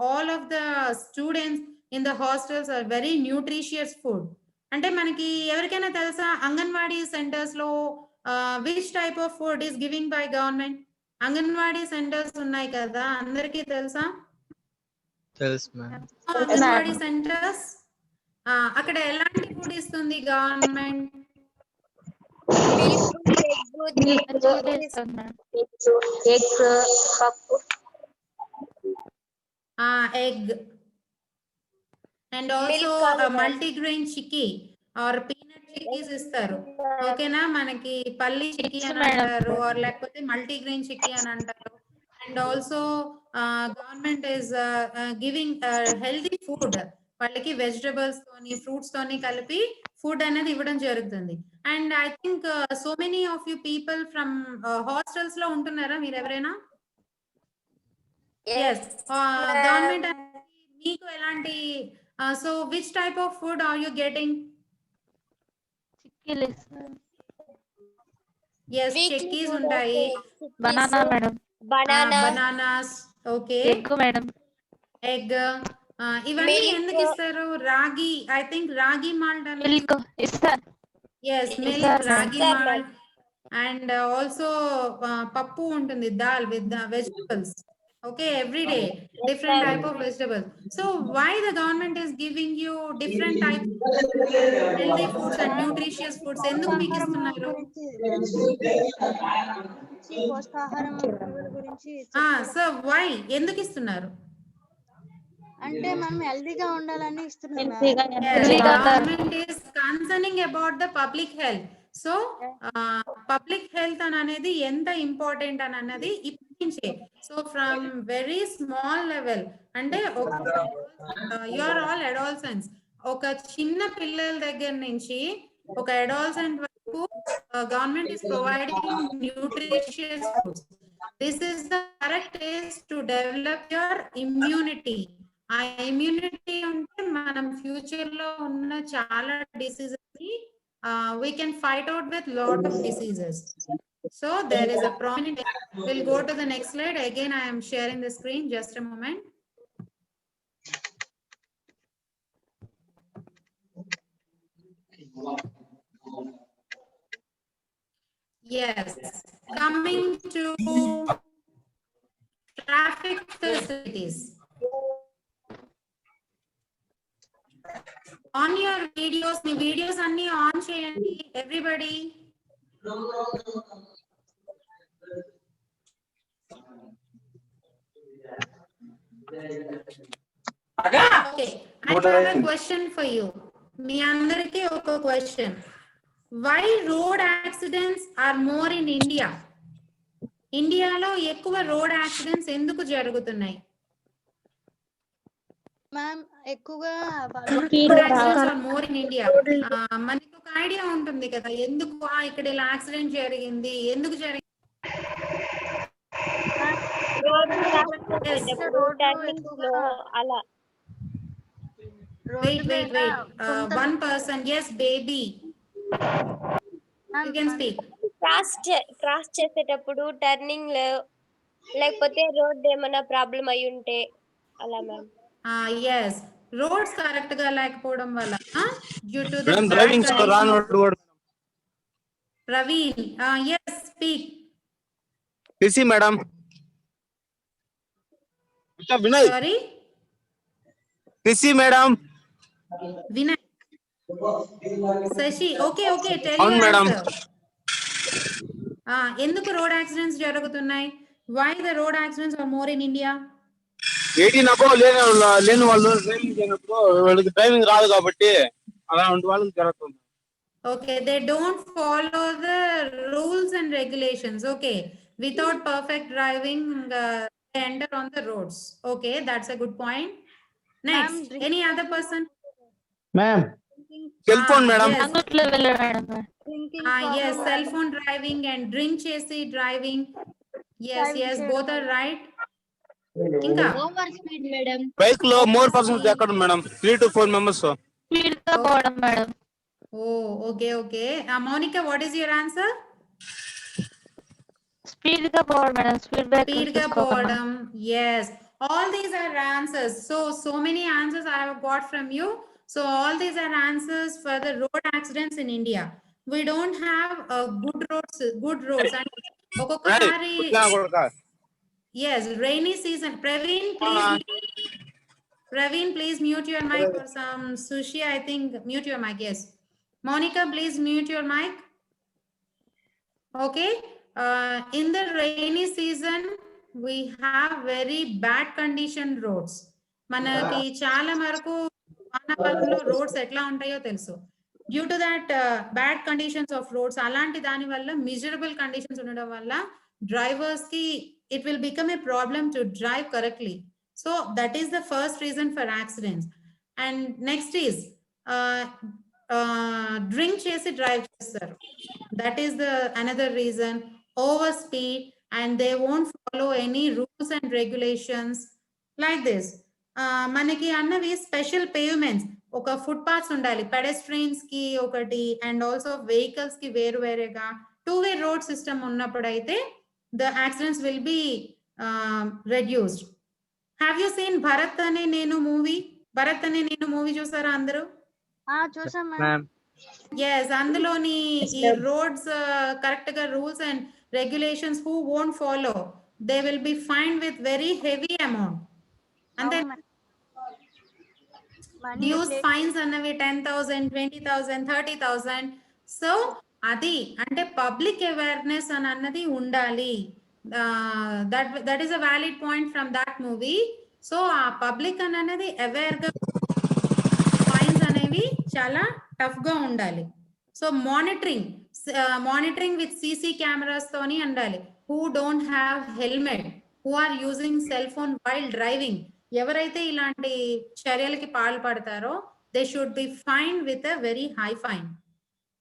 Speaker 1: all of the students in the hostels or very nutritious food. అంటే మనకి ఎవరికైనా తెలుసా అంగన్వాడీ సెంటర్స్ లో which type of food is giving by government? Anganwadi centres ఉన్నాయి కదా, అందరికీ తెలుసా?
Speaker 9: తెలుసు మ్యామ్.
Speaker 1: అంగన్వాడీ సెంటర్స్ అక్కడ ఎలాంటి ఫుడ్ ఇస్తుంది గవర్నమెంట్?
Speaker 3: ఎగ్స్, పప్పు,
Speaker 1: egg and also multigrain chickpea or peanut chickpeas ఇస్తారు. ఓకేనా? మనకి పల్లి చిక్కీ అని అంటారు, ఆర్ లేకపోతే మల్టీగ్రెయిన్ చిక్కీ అని అంటారు. And also government is giving healthy food. వాళ్ళకి వెజిటబుల్స్ తోని, ఫ్రూట్స్ తోని కలిపి ఫుడ్ అనేది ఇవ్వడం జరుగుతుంది. And I think so many of you people from hostels లో ఉంటున్నారా మీరు ఎవరైనా? ఎస్. గవర్నమెంట్ మీకు ఎలాంటి so which type of food are you getting? Yes, chikkis ఉంటాయి,
Speaker 3: banana madam,
Speaker 1: bananas, okay,
Speaker 3: egg madam,
Speaker 1: egg. ఇవన్నీ ఎందుకు ఇస్తారు? Ragi, I think ragi malt అని.
Speaker 3: మిల్క్ ఇస్తారు.
Speaker 1: ఎస్, మిల్క్, రాగి మాల్ట్. అండ్ ఆల్సో పప్పు ఉంటుంది, dal with vegetables. Okay, every day different type of vegetables. So why the government is giving you different types of healthy foods and nutritious foods? ఎందుకు మీకు ఇస్తున్నారు?
Speaker 2: పోషకాహారం గురించి
Speaker 1: సో why ఎందుకు ఇస్తున్నారు?
Speaker 2: అంటే మనం హెల్దీగా ఉండాలని ఇస్తున్నాం.
Speaker 1: Government is concerning about the public health. So public health అనేది ఎంత ఇంపార్టెంట్ అని అన్నది ఇప్పించే. So from very small level, అంటే యు ఆర్ ఆల్ అడాల్సెంట్స్, ఒక చిన్న పిల్లల దగ్గర నుంచి ఒక అడాల్సెంట్ వరకు government is providing nutritious foods. This is the correct age to develop your immunity. ఆ ఇమ్యూనిటీ ఉంటే మనం ఫ్యూచర్ లో ఉన్న చాలా డిసీజెస్ ని we can fight out with lot of diseases. So there is a prominent. We'll go to the next slide. Again, I am sharing the screen. Just a moment. Yes, coming to traffic facilities. On your videos, me videos అన్ని on చేయండి everybody. Okay, I have a question for you. మీ అందరికీ ఒక question. Why road accidents are more in India? ఇండియాలో ఎక్కువ road accidents ఎందుకు జరుగుతున్నాయి?
Speaker 2: Ma'am ఎక్కువగా
Speaker 1: more in India. మనకి ఒక ఐడియా ఉంటుంది కదా, ఎందుకు ఇక్కడ ఇలా యాక్సిడెంట్ జరిగింది, ఎందుకు జరిగింది? Wait. One person, yes, baby. You can speak.
Speaker 3: Cross చేసేటప్పుడు టర్నింగ్ లో లేకపోతే రోడ్ ఏమైనా ప్రాబ్లం అయి ఉంటే అలా మ్యామ్.
Speaker 1: Yes, roads కరెక్ట్ గా లేకపోవడం వల్ల due to the
Speaker 9: madam driving రానోడు
Speaker 1: Praveen, yes, speak.
Speaker 9: PC madam. Vinay.
Speaker 1: Sorry,
Speaker 9: PC madam.
Speaker 1: Vinay. Sashi, okay, tell
Speaker 9: అవును
Speaker 1: your
Speaker 9: మేడం.
Speaker 1: answer. ఎందుకు రోడ్ యాక్సిడెంట్స్ జరుగుతున్నాయి? Why the road accidents are more in India?
Speaker 9: 18 above లేని వాళ్ళు driving చేయనప్పుడు వాళ్ళకి driving రాదు కాబట్టి అలాంటి వాళ్ళకి జరుగుతుంది.
Speaker 1: Okay, they don't follow the rules and regulations. Okay, without perfect driving, they enter on the roads. Okay, that's a good point. Next, any other person?
Speaker 9: Ma'am cell phone madam.
Speaker 1: Yes, cell phone driving and drink chase driving. Yes, both are right. ఇంకా
Speaker 3: over speed madam.
Speaker 9: Bike లో more persons ఎక్కడ madam? 3 to 4 members.
Speaker 3: గా పోవడం madam.
Speaker 1: Oh, okay. Monica, what is your answer?
Speaker 3: Speed గా పోవడం madam. Speed breaker
Speaker 1: Speed ga
Speaker 3: తీసుకోకుండా.
Speaker 1: podam. Yes. All these are answers. So many answers I have got from you. So all these are answers for the road accidents in India. We don't have good roads. And ఒక్కొక్కసారి yes, rainy season. Praveen, please mute your mic for some sushi. I think mute your mic. Yes. Monica, please mute your mic. Okay. In the rainy season, we have very bad condition roads. మనకి చాలా వరకు వానాకాలంలో roads ఎట్లా ఉంటాయో తెలుసు. Due to that bad conditions of roads, అలాంటి దాని వల్ల మిజరబుల్ కండిషన్స్ ఉండడం వల్ల డ్రైవర్స్ కి it will become a problem to drive correctly. So that is the first reason for accidents. And next is drink చేసి డ్రైవ్ చేస్తారు. That is the another reason. Over speed, and they won't follow any rules and regulations like this. మనకి అన్నవి special pavements, ఒక foot paths ఉండాలి pedestrians కి ఒకటి and also vehicles కి వేరువేరేగా 2-way road system ఉన్నప్పుడైతే the accidents will be reduced. Have you seen Bharat అనే నేను మూవీ చూసారా అందరూ?
Speaker 2: చూసాం మేడం.
Speaker 1: Yes, అందులోని ఈ రోడ్స్ కరెక్ట్ గా rules and regulations who won't follow, they will be fined with very heavy amount. అంతే, డ్యూస్ ఫైన్స్ అన్నవి 10,000, 20,000, 30,000. సో అది అంటే పబ్లిక్ అవేర్నెస్ అని అన్నది ఉండాలి. That is a valid point from that movie. So ఆ పబ్లిక్ అని అనేది అవేర్ గా ఫైన్స్ అనేవి చాలా టఫ్ గా ఉండాలి. So monitoring with CC cameras తోని ఉండాలి. Who don't have helmet, who are using cell phone while driving, ఎవరైతే ఇలాంటి చర్యలకి పాల్పడతారో they should be fine with a very high fine.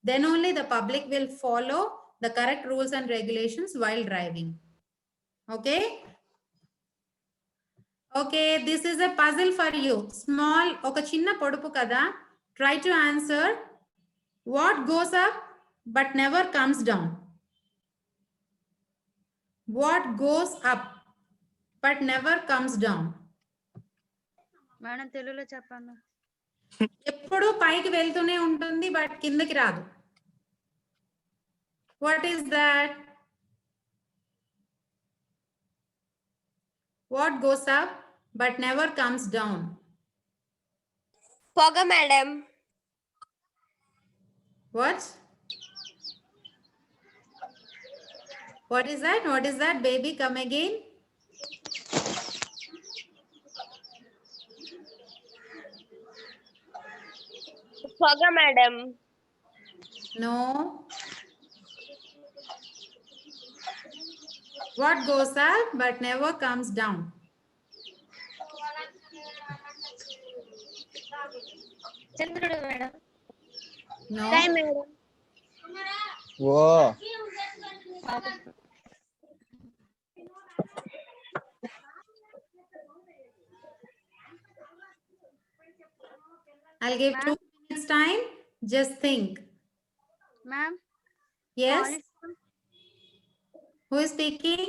Speaker 1: Then only the public will follow the correct rules and regulations while driving. Okay. Okay, this is a puzzle for you. Small, oka chinna podupu kada. Try to answer. What goes up but never comes down? What goes up but never comes down?
Speaker 2: Madam తెలుగులో చెప్పండి.
Speaker 1: ఎప్పుడు పైకి వెళ్తూనే ఉంటుంది but కిందకి రాదు. What is that? What goes up but never comes down?
Speaker 5: పొగ madam.
Speaker 1: What? What is that? What is that, baby? Come again.
Speaker 5: పొగ madam.
Speaker 1: No. What goes up but never comes down?
Speaker 3: చంద్రుడు madam.
Speaker 1: No.
Speaker 5: Madam.
Speaker 7: Oh
Speaker 1: I'll give 2 minutes time. Just think.
Speaker 2: Ma'am
Speaker 1: Yes. Who is speaking?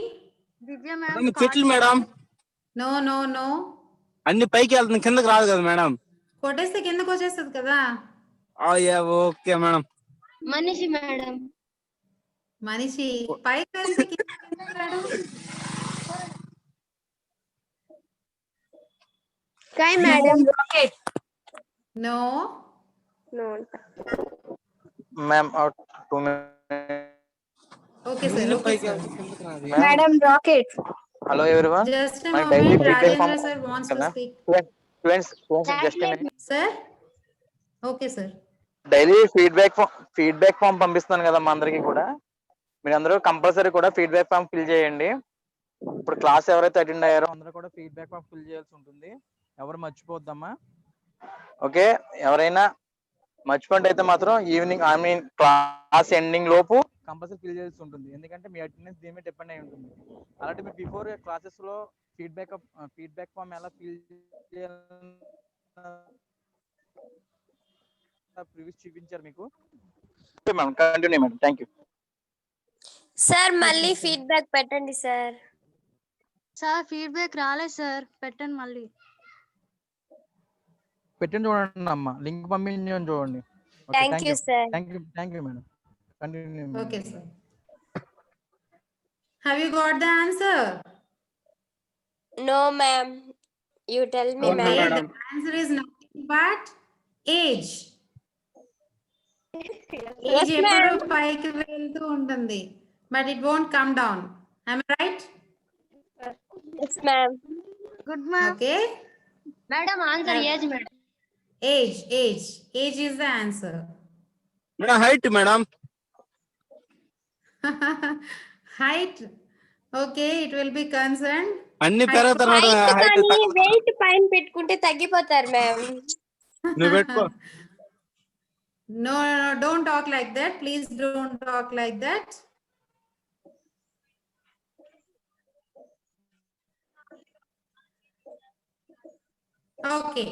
Speaker 2: Divya ma'am.
Speaker 9: చెట్లు madam
Speaker 1: No.
Speaker 9: అన్ని పైకి వెళ్తుంది, కిందకి రాదు కదా madam.
Speaker 1: కొట్టేస్తే కిందకు వచ్చేస్తుంది కదా.
Speaker 9: Okay madam.
Speaker 5: మనిషి మేడం.
Speaker 1: మనిషి పైకి వెళ్తే కిందకి రాడు.
Speaker 5: Sky madam. Rocket.
Speaker 1: No.
Speaker 7: Ma'am 2 minutes.
Speaker 1: Okay, sir. Okay, sir.
Speaker 5: Madam rocket.
Speaker 7: Hello everyone.
Speaker 1: Just a
Speaker 7: My daily
Speaker 1: moment.
Speaker 7: feedback
Speaker 1: Rajendra
Speaker 7: form
Speaker 1: sir wants to
Speaker 7: కదా.
Speaker 1: speak.
Speaker 7: Students just a minute.
Speaker 1: Sir? Okay, sir.
Speaker 7: Daily feedback form పంపిస్తున్నాను కదా మా అందరికి కూడా. మీరందరూ compulsory కూడా feedback form fill చేయండి. ఇప్పుడు క్లాస్ ఎవరైతే అటెండ్ అయ్యారో అందరూ కూడా ఫీడ్బ్యాక్ ఫామ్ ఫిల్ చేయాల్సి ఉంటుంది. ఎవరు మర్చిపోద్దమ్మా. ఓకే, ఎవరైనా మర్చిపోండి అయితే మాత్రం ఈవినింగ్ క్లాస్ ఎండింగ్ లోపు కంపల్సరీ ఫిల్ చేయాల్సి ఉంటుంది. ఎందుకంటే మీ అటెండెన్స్ దీని మీద డిపెండ్ అయి ఉంటుంది. అలాంటి మీరు బిఫోర్ క్లాసెస్ లో ఫీడ్బ్యాక్ ఫామ్ ఎలా ఫిల్ చేయాలి ప్రివ్యూస్ చూపించారు మీకు. Okay madam, continue madam. Thank you
Speaker 3: sir. మళ్ళీ ఫీడ్బ్యాక్ పెట్టండి సార్.
Speaker 2: సార్ ఫీడ్బ్యాక్ రాలేదు సార్, పెట్టండి మళ్ళీ.
Speaker 7: పెట్టండి, చూడండి అమ్మా, లింక్ పంపించండి చూడండి.
Speaker 3: Thank you sir.
Speaker 7: Thank you madam. Continue.
Speaker 1: Okay, sir. Have you got the answer?
Speaker 3: No ma'am, you tell me
Speaker 9: Okay,
Speaker 3: ma'am.
Speaker 9: madam.
Speaker 1: The answer is nothing but age.
Speaker 3: Yes
Speaker 1: Age
Speaker 3: ma'am.
Speaker 1: ఎప్పుడు పైకి వెళ్తూ ఉంటుంది, but it won't come down. Am I right?
Speaker 3: Yes ma'am.
Speaker 2: Good ma'am.
Speaker 1: Okay.
Speaker 8: Madam answer age madam.
Speaker 1: Age is the answer.
Speaker 9: Madam height madam.
Speaker 1: Height. Okay, it will be concerned.
Speaker 9: అన్ని పెరుగుతారు madam. Height
Speaker 3: కానీ wait పైన పెట్టుకుంటే తగ్గిపోతారు ma'am.
Speaker 9: నువ్వు పెట్టుకో.
Speaker 1: No, don't talk like that. Please don't talk like that. Okay.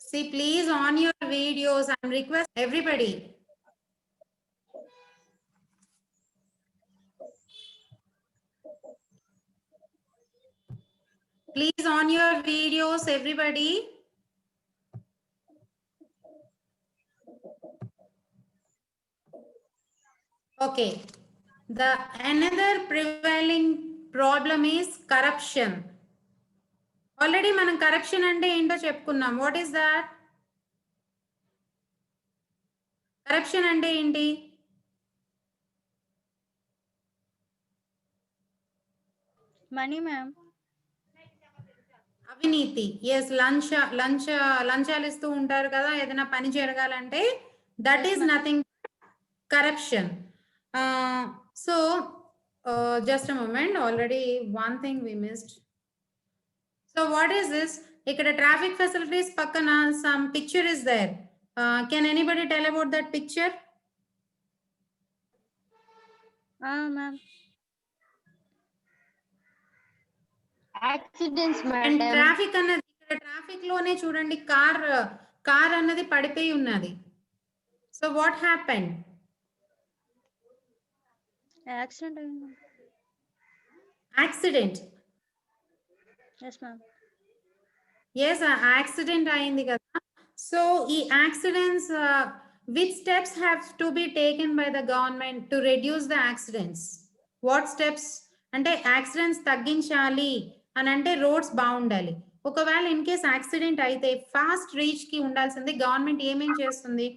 Speaker 1: See, please on your videos, I'm request everybody. Please on your videos, everybody. Okay. The another prevailing problem is corruption. Already మనం corruption అంటే ఏంటో చెప్పుకున్నాం. What is that? Corruption అంటే ఏంటి?
Speaker 2: Money ma'am.
Speaker 1: అవినీతి. Yes, లంచాలు ఇస్తూ ఉంటారు కదా ఏదైనా పని జరగాలంటే. That is nothing corruption. So just a moment, already one thing we missed. So what is this? ఇక్కడ ట్రాఫిక్ ఫెసిలిటీస్ పక్కన some picture is there. Can anybody tell about that picture?
Speaker 2: Ma'am.
Speaker 8: Accidents
Speaker 1: and
Speaker 8: madam.
Speaker 1: Traffic అన్నది ఇక్కడ traffic లోనే చూడండి, car అన్నది పడిపోయి ఉన్నది. So what happened?
Speaker 2: Accident అయింది.
Speaker 1: Accident.
Speaker 2: Yes ma'am.
Speaker 1: Yes, accident అయింది కదా. సో ఈ accidents, which steps have to be taken by the government to reduce the accidents? What steps అంటే యాక్సిడెంట్స్ తగ్గించాలి అని అంటే రోడ్స్ బాగుండాలి. ఒకవేళ ఇన్ కేస్ యాక్సిడెంట్ అయితే ఫాస్ట్ రీచ్ కి ఉండాల్సింది గవర్నమెంట్ ఏమేం చేస్తుంది?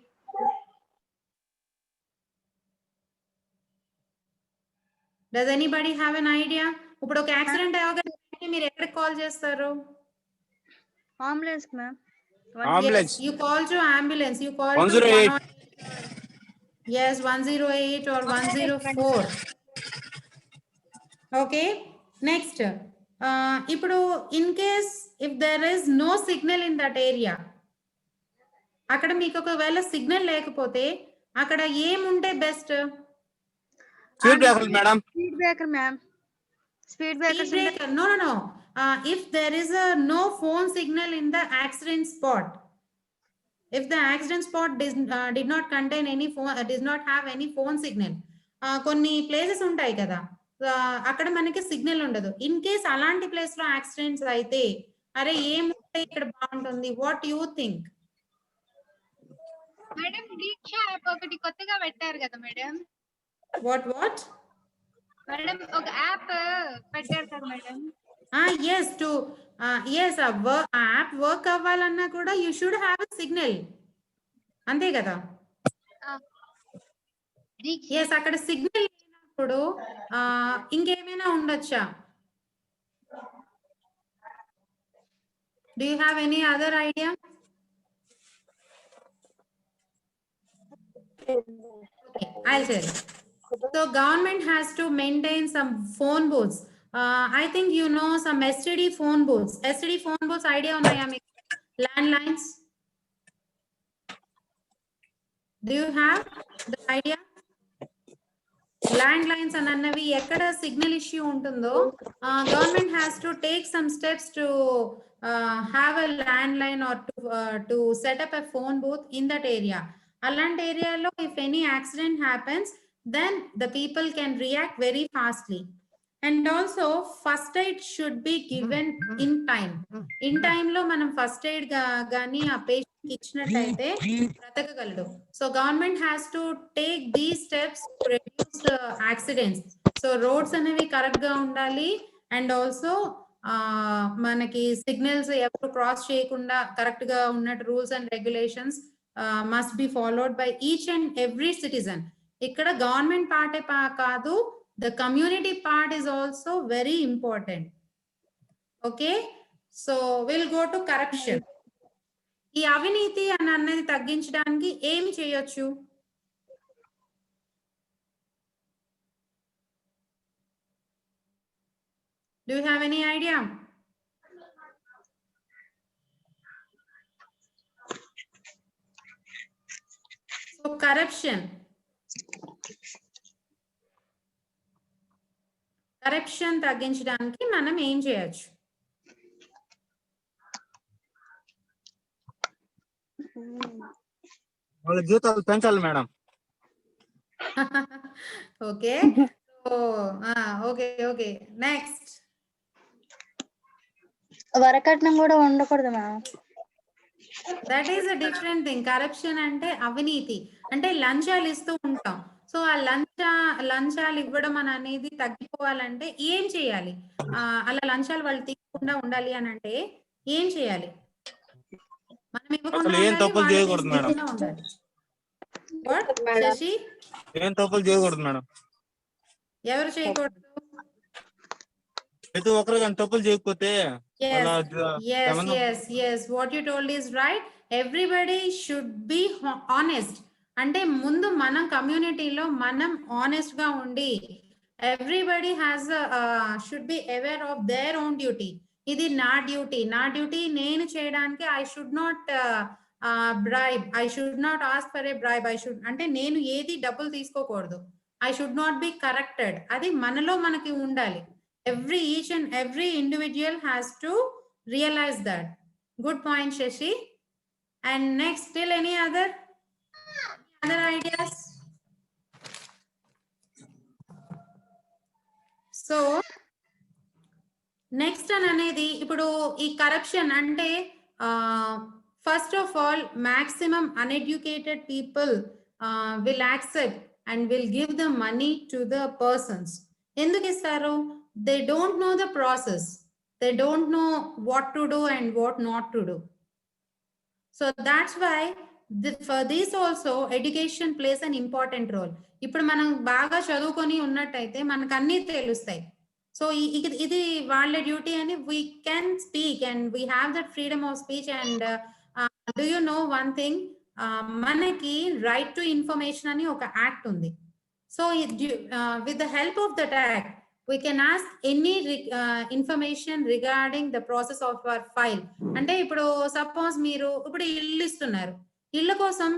Speaker 1: Does anybody have an idea? ఇప్పుడు ఒక యాక్సిడెంట్ అవ్వగానే మీరు ఎక్కడికి కాల్ చేస్తారు?
Speaker 2: Ambulance ma'am.
Speaker 9: Ambulance.
Speaker 1: You call to ambulance. You call
Speaker 9: 108.
Speaker 1: Yes, 108 or 104. Okay. Next. ఇప్పుడు in case if there is no signal in that area, అక్కడ మీకు ఒకవేళ సిగ్నల్ లేకపోతే అక్కడ ఏముంటే best?
Speaker 9: Speed breaker madam.
Speaker 2: Speed breaker ma'am. Speed breaker.
Speaker 1: No. If there is no phone signal in the accident spot, if the accident spot did not contain any phone, does not have any phone signal, కొన్ని places ఉంటాయి కదా, అక్కడ మనకి signal ఉండదు. In case అలాంటి place లో accidents అయితే అరే ఏముంటే ఇక్కడ బాగుంటుంది, what you think?
Speaker 8: Madam Diksha app ఒకటి కొత్తగా పెట్టారు కదా మేడం.
Speaker 1: వాట్
Speaker 8: మేడం ఒక యాప్ పెట్టారు కదా madam.
Speaker 1: yes, to yes, app work అవ్వాలన్నా కూడా you should have a signal, అంతే కదా? ఎస్, అక్కడ సిగ్నల్ లేనప్పుడు ఇంకేమైనా ఉండొచ్చా? Do you have any other idea? Okay, I'll tell you. So government has to maintain some phone booths. I think you know some STD phone booths. STD phone booths idea unnaya meeku? Landlines. Do you have the idea? Landlines annavi ekkada signal issue untundo, government has to take some steps to have a landline or to set up a phone booth in that area. Alant area lo if any accident happens, then the people can react very fastly. And also first aid should be given in time. In time lo manam first aid gani a patient ki ichinattaithe బ్రతకగలడు. So government has to take these steps to reduce accidents. So roads అనేవి correct గా ఉండాలి. And also మనకి signals ఎవరు cross చేయకుండా correct గా ఉన్నట్టు rules and regulations must be followed by each and every citizen. ఇక్కడ government పార్టే కాదు, the community part is also very important. Okay, so we'll go to corruption. ఈ అవినీతి అని అన్నది తగ్గించడానికి ఏం చేయొచ్చు? Do you have any idea? So corruption తగ్గించడానికి మనం ఏం చేయొచ్చు?
Speaker 9: వాళ్ళ జీతాలు పెంచాలి madam.
Speaker 1: Okay, so okay next.
Speaker 2: వరకట్నం కూడా ఉండకూడదు madam.
Speaker 1: That is a different thing. Corruption అంటే అవినీతి, అంటే లంచాలు ఇస్తూ ఉంటాం. సో ఆ లంచాలు ఇవ్వడం అనేది తగ్గిపోవాలంటే ఏం చేయాలి? అలా లంచాలు వాళ్ళు తీయకుండా ఉండాలి అని అంటే ఏం చేయాలి? మనం ఇవ్వకుండా
Speaker 9: ఏం తప్పులు చేయకూడదు మేడం.
Speaker 1: ఉండాలి. శశి,
Speaker 9: ఏం తప్పులు చేయకూడదు మేడం.
Speaker 1: ఎవరు చేయకూడదు?
Speaker 9: ప్రతి ఒక్కరు కానీ తప్పులు చేయకపోతే
Speaker 1: yes, what you told is right. Everybody should be honest. అంటే ముందు మనం కమ్యూనిటీలో మనం ఆనెస్ట్ గా ఉండి, everybody has should be aware of their own duty. ఇది నా డ్యూటీ నేను చేయడానికి I should not bribe, I should not ask for a bribe, I should అంటే నేను ఏది డబ్బులు తీసుకోకూడదు, I should not be corrected. అది మనలో మనకి ఉండాలి. each and every individual has to realize that. Good point, Shashi. And next, still any other ideas? So next అనేది ఇప్పుడు ఈ కరప్షన్ అంటే first of all maximum uneducated people will accept and will give the money to the persons. ఎందుకు ఇస్తారు? They don't know the process. They don't know what to do and what not to do. So that's why for this also education plays an important role. ఇప్పుడు మనం బాగా చదువుకొని ఉన్నట్టయితే మనకు అన్ని తెలుస్తాయి. సో ఇది వాళ్ళ డ్యూటీ అని we can speak and we have that freedom of speech. And do you know one thing? మనకి right to information అని ఒక యాక్ట్ ఉంది. So with the help of that act we can ask any information regarding the process of our file. అంటే ఇప్పుడు suppose మీరు ఇప్పుడు ఇల్లు ఇస్తున్నారు, ఇల్లు కోసం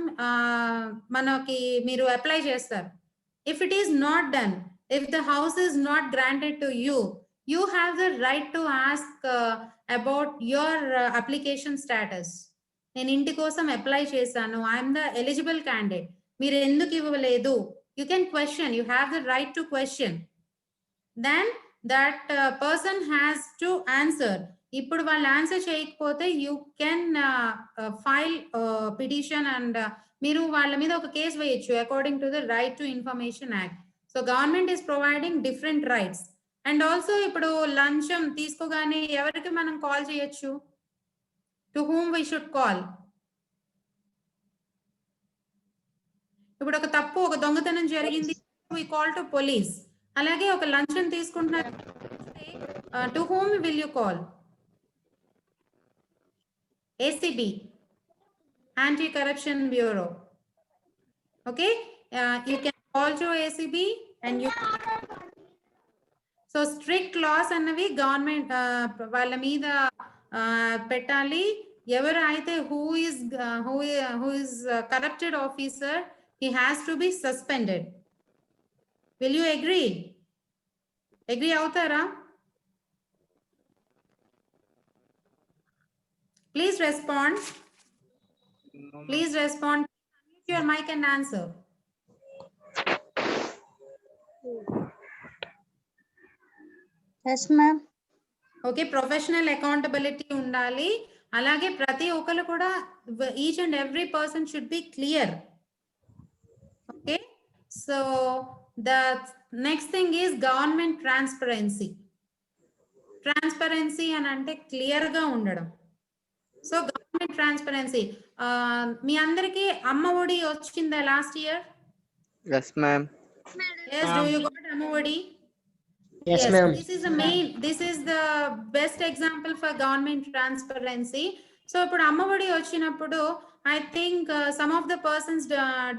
Speaker 1: మనకి మీరు అప్లై చేస్తారు. If it is not done, if the house is not granted to you, you have the right to ask about your application status. నేను ఇంటి కోసం అప్లై చేశాను, ఐఎమ్ ద ఎలిజిబుల్ క్యాండిడేట్, మీరు ఎందుకు ఇవ్వలేదు? You can question, you have the right to question. Then that person has to answer. ఇప్పుడు వాళ్ళు answer చేయకపోతే you can file petition and మీరు వాళ్ళ మీద ఒక కేసు వేయొచ్చు according to the Right to Information Act. So government is providing different rights. And also ఇప్పుడు లంచం తీసుకోగానే ఎవరికి మనం కాల్ చేయొచ్చు? To whom we should call? ఇప్పుడు ఒక తప్పు, ఒక దొంగతనం జరిగింది, we call to police. అలాగే ఒక లంచం తీసుకుంటున్నారు, to whom will you call? ACB, Anti-Corruption Bureau. Okay, you can call to ACB and you. So strict laws అన్నవి గవర్నమెంట్ వాళ్ళ మీద పెట్టాలి. ఎవరు అయితే who is corrupted officer, he has to be suspended. Will you agree? Agree అవుతారా? Please respond. Please respond. Unmute your mic and answer.
Speaker 2: Yes ma'am.
Speaker 1: Okay, professional accountability ఉండాలి. అలాగే ప్రతి ఒక్కరు కూడా each and every person should be clear. Okay, so the next thing is government transparency. Transparency అని అంటే clear గా ఉండడం. So government transparency, మీ అందరికి అమ్మ ఒడి వచ్చిందా last year?
Speaker 6: Yes, ma'am.
Speaker 1: Yes, do you got amma odi?
Speaker 6: Yes, ma'am.
Speaker 1: This is the best example for government transparency. So ఇప్పుడు అమ్మ ఒడి వచ్చినప్పుడు I think some of the persons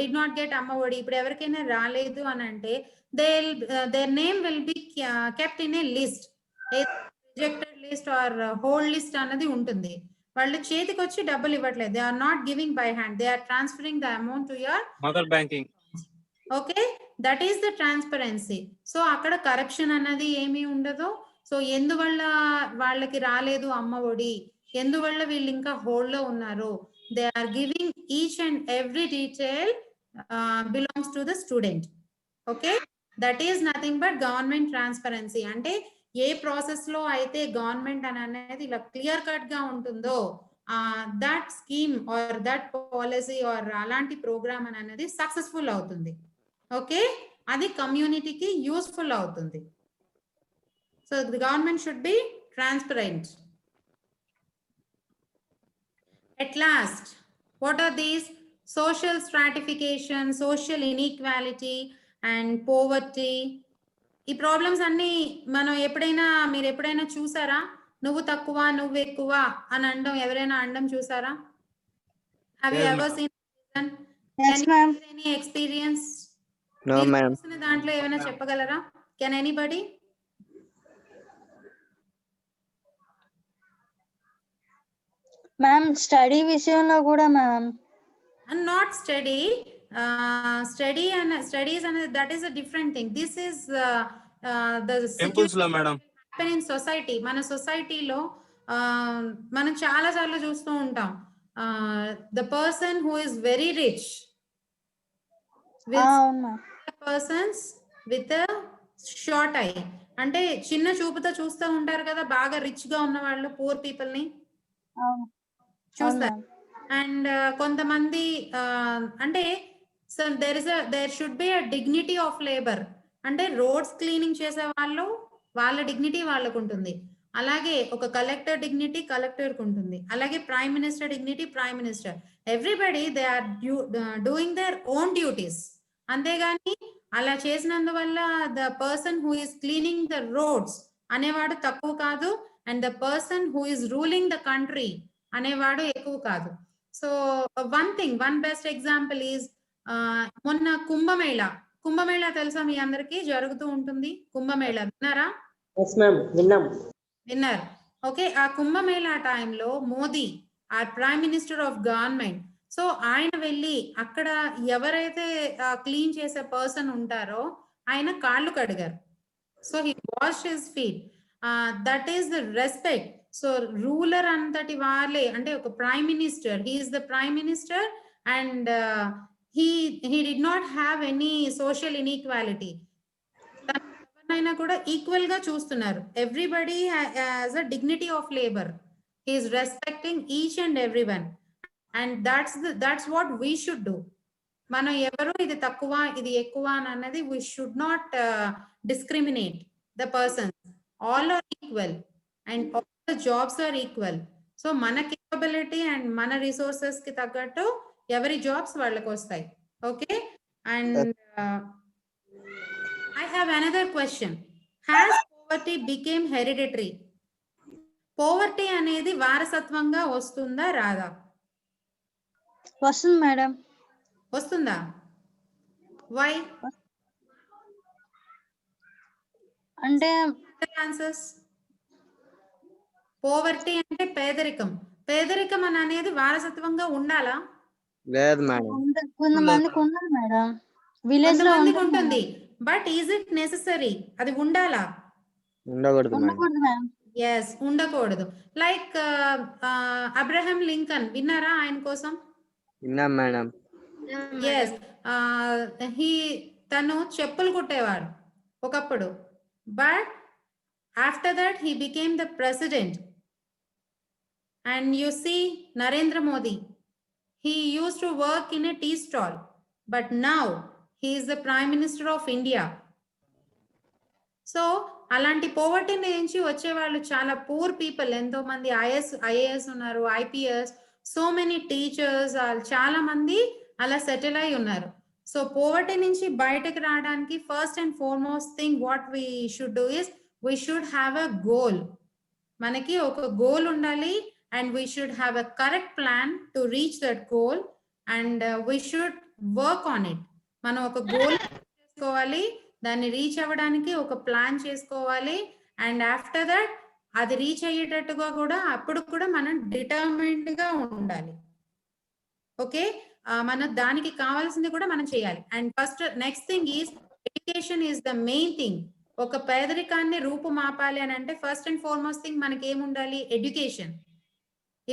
Speaker 1: did not get amma odi. ఇప్పుడు ఎవరికైనా రాలేదు అని అంటే their name will be kept in a list, rejected list or hold list అన్నది ఉంటుంది. వాళ్ళు చేతికి వచ్చి డబ్బులు ఇవ్వట్లేదు. They are not giving by hand. They are transferring the amount to your
Speaker 9: mother banking.
Speaker 1: Okay, that is the transparency. So అక్కడ corruption అన్నది ఏమీ ఉండదు. సో ఎందువల్ల వాళ్ళకి రాలేదు అమ్మ ఒడి, ఎందువల్ల వీళ్ళు ఇంకా హోల్డ్ లో ఉన్నారు, they are giving each and every detail belongs to the student. Okay, that is nothing but government transparency. అంటే ఏ ప్రాసెస్ లో అయితే గవర్నమెంట్ అని అనేది ఇలా క్లియర్ కట్ గా ఉంటుందో that scheme or that policy or అలాంటి ప్రోగ్రామ్ అని అనేది సక్సెస్ఫుల్ అవుతుంది. ఓకే, అది కమ్యూనిటీకి యూస్ఫుల్ అవుతుంది. So the government should be transparent. At last, what are these? Social stratification, social inequality and poverty. ఈ ప్రాబ్లమ్స్ అన్ని మనం మీరు ఎప్పుడైనా చూసారా? నువ్వు తక్కువ నువ్వు ఎక్కువ అని అనడం ఎవరైనా అనడం చూసారా? Have you ever seen?
Speaker 2: Yes, ma'am.
Speaker 1: Any experience?
Speaker 6: No, ma'am.
Speaker 1: దాంట్లో ఏమైనా చెప్పగలరా? Can anybody?
Speaker 2: మ్యామ్ స్టడీ విషయంలో కూడా ma'am.
Speaker 1: And not study. Studies and that is a different thing. This is the
Speaker 9: Temples lo madam.
Speaker 1: happen in society. మన సొసైటీలో మనం చాలా సార్లు చూస్తూ ఉంటాం. The person who is very rich
Speaker 2: అవును ma'am.
Speaker 1: persons with a short eye. అంటే చిన్న చూపుతో చూస్తూ ఉంటారు కదా బాగా రిచ్ గా ఉన్న వాళ్ళు, పూర్ పీపుల్ ని
Speaker 2: అవును
Speaker 1: చూస్తారు. అండ్ కొంతమంది అంటే so there should be a dignity of labour. అంటే రోడ్స్ క్లీనింగ్ చేసే వాళ్ళు వాళ్ళ డిగ్నిటీ వాళ్ళకు ఉంటుంది. అలాగే ఒక కలెక్టర్ డిగ్నిటీ కలెక్టర్ కు ఉంటుంది. అలాగే prime minister dignity prime minister. Everybody they are doing their own duties. అంతేగాని అలా చేసినందువల్ల the person who is cleaning the roads అనేవాడు తక్కువ కాదు, and the person who is ruling the country అనేవాడు ఎక్కువ కాదు. So one best example is మొన్న కుంభమేళా తెలుసా మీ అందరికి? జరుగుతూ ఉంటుంది కుంభమేళా. విన్నారా? విన్నారు. ఓకే, ఆ కుంభమేళా టైంలో Modi are prime minister of government. So ఆయన వెళ్ళి అక్కడ ఎవరైతే క్లీన్ చేసే పర్సన్ ఉంటారో ఆయన కాళ్ళు కడిగారు. So he wash his feet. That is the respect. So ruler అంతటి వాళ్ళే, అంటే ఒక prime minister, he is the prime minister and he did not have any social inequality. ఎవరైనా కూడా ఈక్వల్ గా చూస్తున్నారు. Everybody has a dignity of labor. He is respecting each and everyone. And that's what we should do. మనం ఎవరు ఇది తక్కువ ఇది ఎక్కువ అన్నది we should not discriminate the persons. All are equal and all the jobs are equal. So మన capability and మన resources కి తగ్గట్టు ఎవరి జాబ్స్ వాళ్ళకి వస్తాయి. Okay, and I have another question. Has poverty became hereditary? Poverty అనేది వారసత్వంగా వస్తుందా రాదా?
Speaker 2: వస్తుంది మేడం.
Speaker 1: వస్తుందా? Why?
Speaker 2: అంటే
Speaker 1: ఆన్సర్స్. పోవర్టీ అంటే పేదరికం అని అనేది వారసత్వంగా ఉండాలా?
Speaker 6: లేదు మేడం.
Speaker 2: కొంతమందికి ఉన్నారు మేడం, విలేజ్ లో
Speaker 1: ఉంటుంది. But is it necessary? అది ఉండాలా?
Speaker 6: ఉండకూడదు మేడం.
Speaker 2: ఉండకూడదు మేడం.
Speaker 1: ఎస్, ఉండకూడదు. లైక్ అబ్రహం లింకన్, విన్నారా ఆయన కోసం?
Speaker 6: విన్నాం మేడం.
Speaker 1: ఎస్, తను చెప్పులు కుట్టేవాడు ఒకప్పుడు, but after that he became the president. And you see Narendra Modi, he used to work in a tea stall, but now he is the Prime Minister of India. So అలాంటి poverty నుంచి వచ్చే వాళ్ళు చాలా poor people, ఎంతో మంది IAS ఉన్నారు, IPS, so many teachers, చాలా మంది అలా సెటిల్ అయి ఉన్నారు. సో పోవర్టీ నుంచి బయటకు రావడానికి first and foremost thing what we should do is we should have a goal. మనకి ఒక గోల్ ఉండాలి, and we should have a correct plan to reach that goal, and we should work on it. మనం ఒక goal చేసుకోవాలి, దాన్ని reach అవ్వడానికి ఒక plan చేసుకోవాలి, అండ్ ఆఫ్టర్ దట్ అది రీచ్ అయ్యేటట్టుగా కూడా అప్పుడు కూడా మనం డిటర్మైన్డ్ గా ఉండాలి. ఓకే, మన దానికి కావాల్సింది కూడా మనం చేయాలి. And first next thing is education is the main thing. ఒక పేదరికాన్ని రూపుమాపాలి అని అంటే ఫస్ట్ అండ్ ఫార్మోస్ట్ థింగ్ మనకి ఏముండాలి? Education.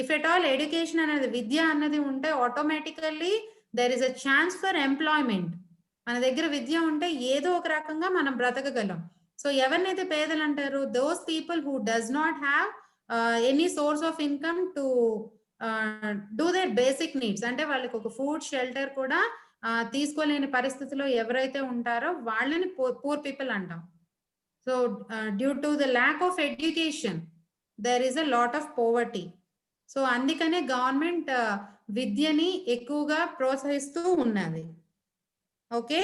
Speaker 1: If at all education అనేది, విద్య అన్నది ఉంటే automatically there is a chance for employment. మన దగ్గర విద్య ఉంటే ఏదో ఒక రకంగా మనం బ్రతకగలం. సో ఎవరినైతే పేదలు అంటారు? Those people who does not have any source of income to do their basic needs. అంటే వాళ్ళకి ఒక ఫుడ్, షెల్టర్ కూడా తీసుకోలేని పరిస్థితిలో ఎవరైతే ఉంటారో వాళ్ళని పూర్ పీపుల్ అంటాం. So due to the lack of education there is a lot of poverty. So అందుకనే గవర్నమెంట్ విద్యని ఎక్కువగా ప్రోత్సహిస్తూ ఉన్నది. Okay,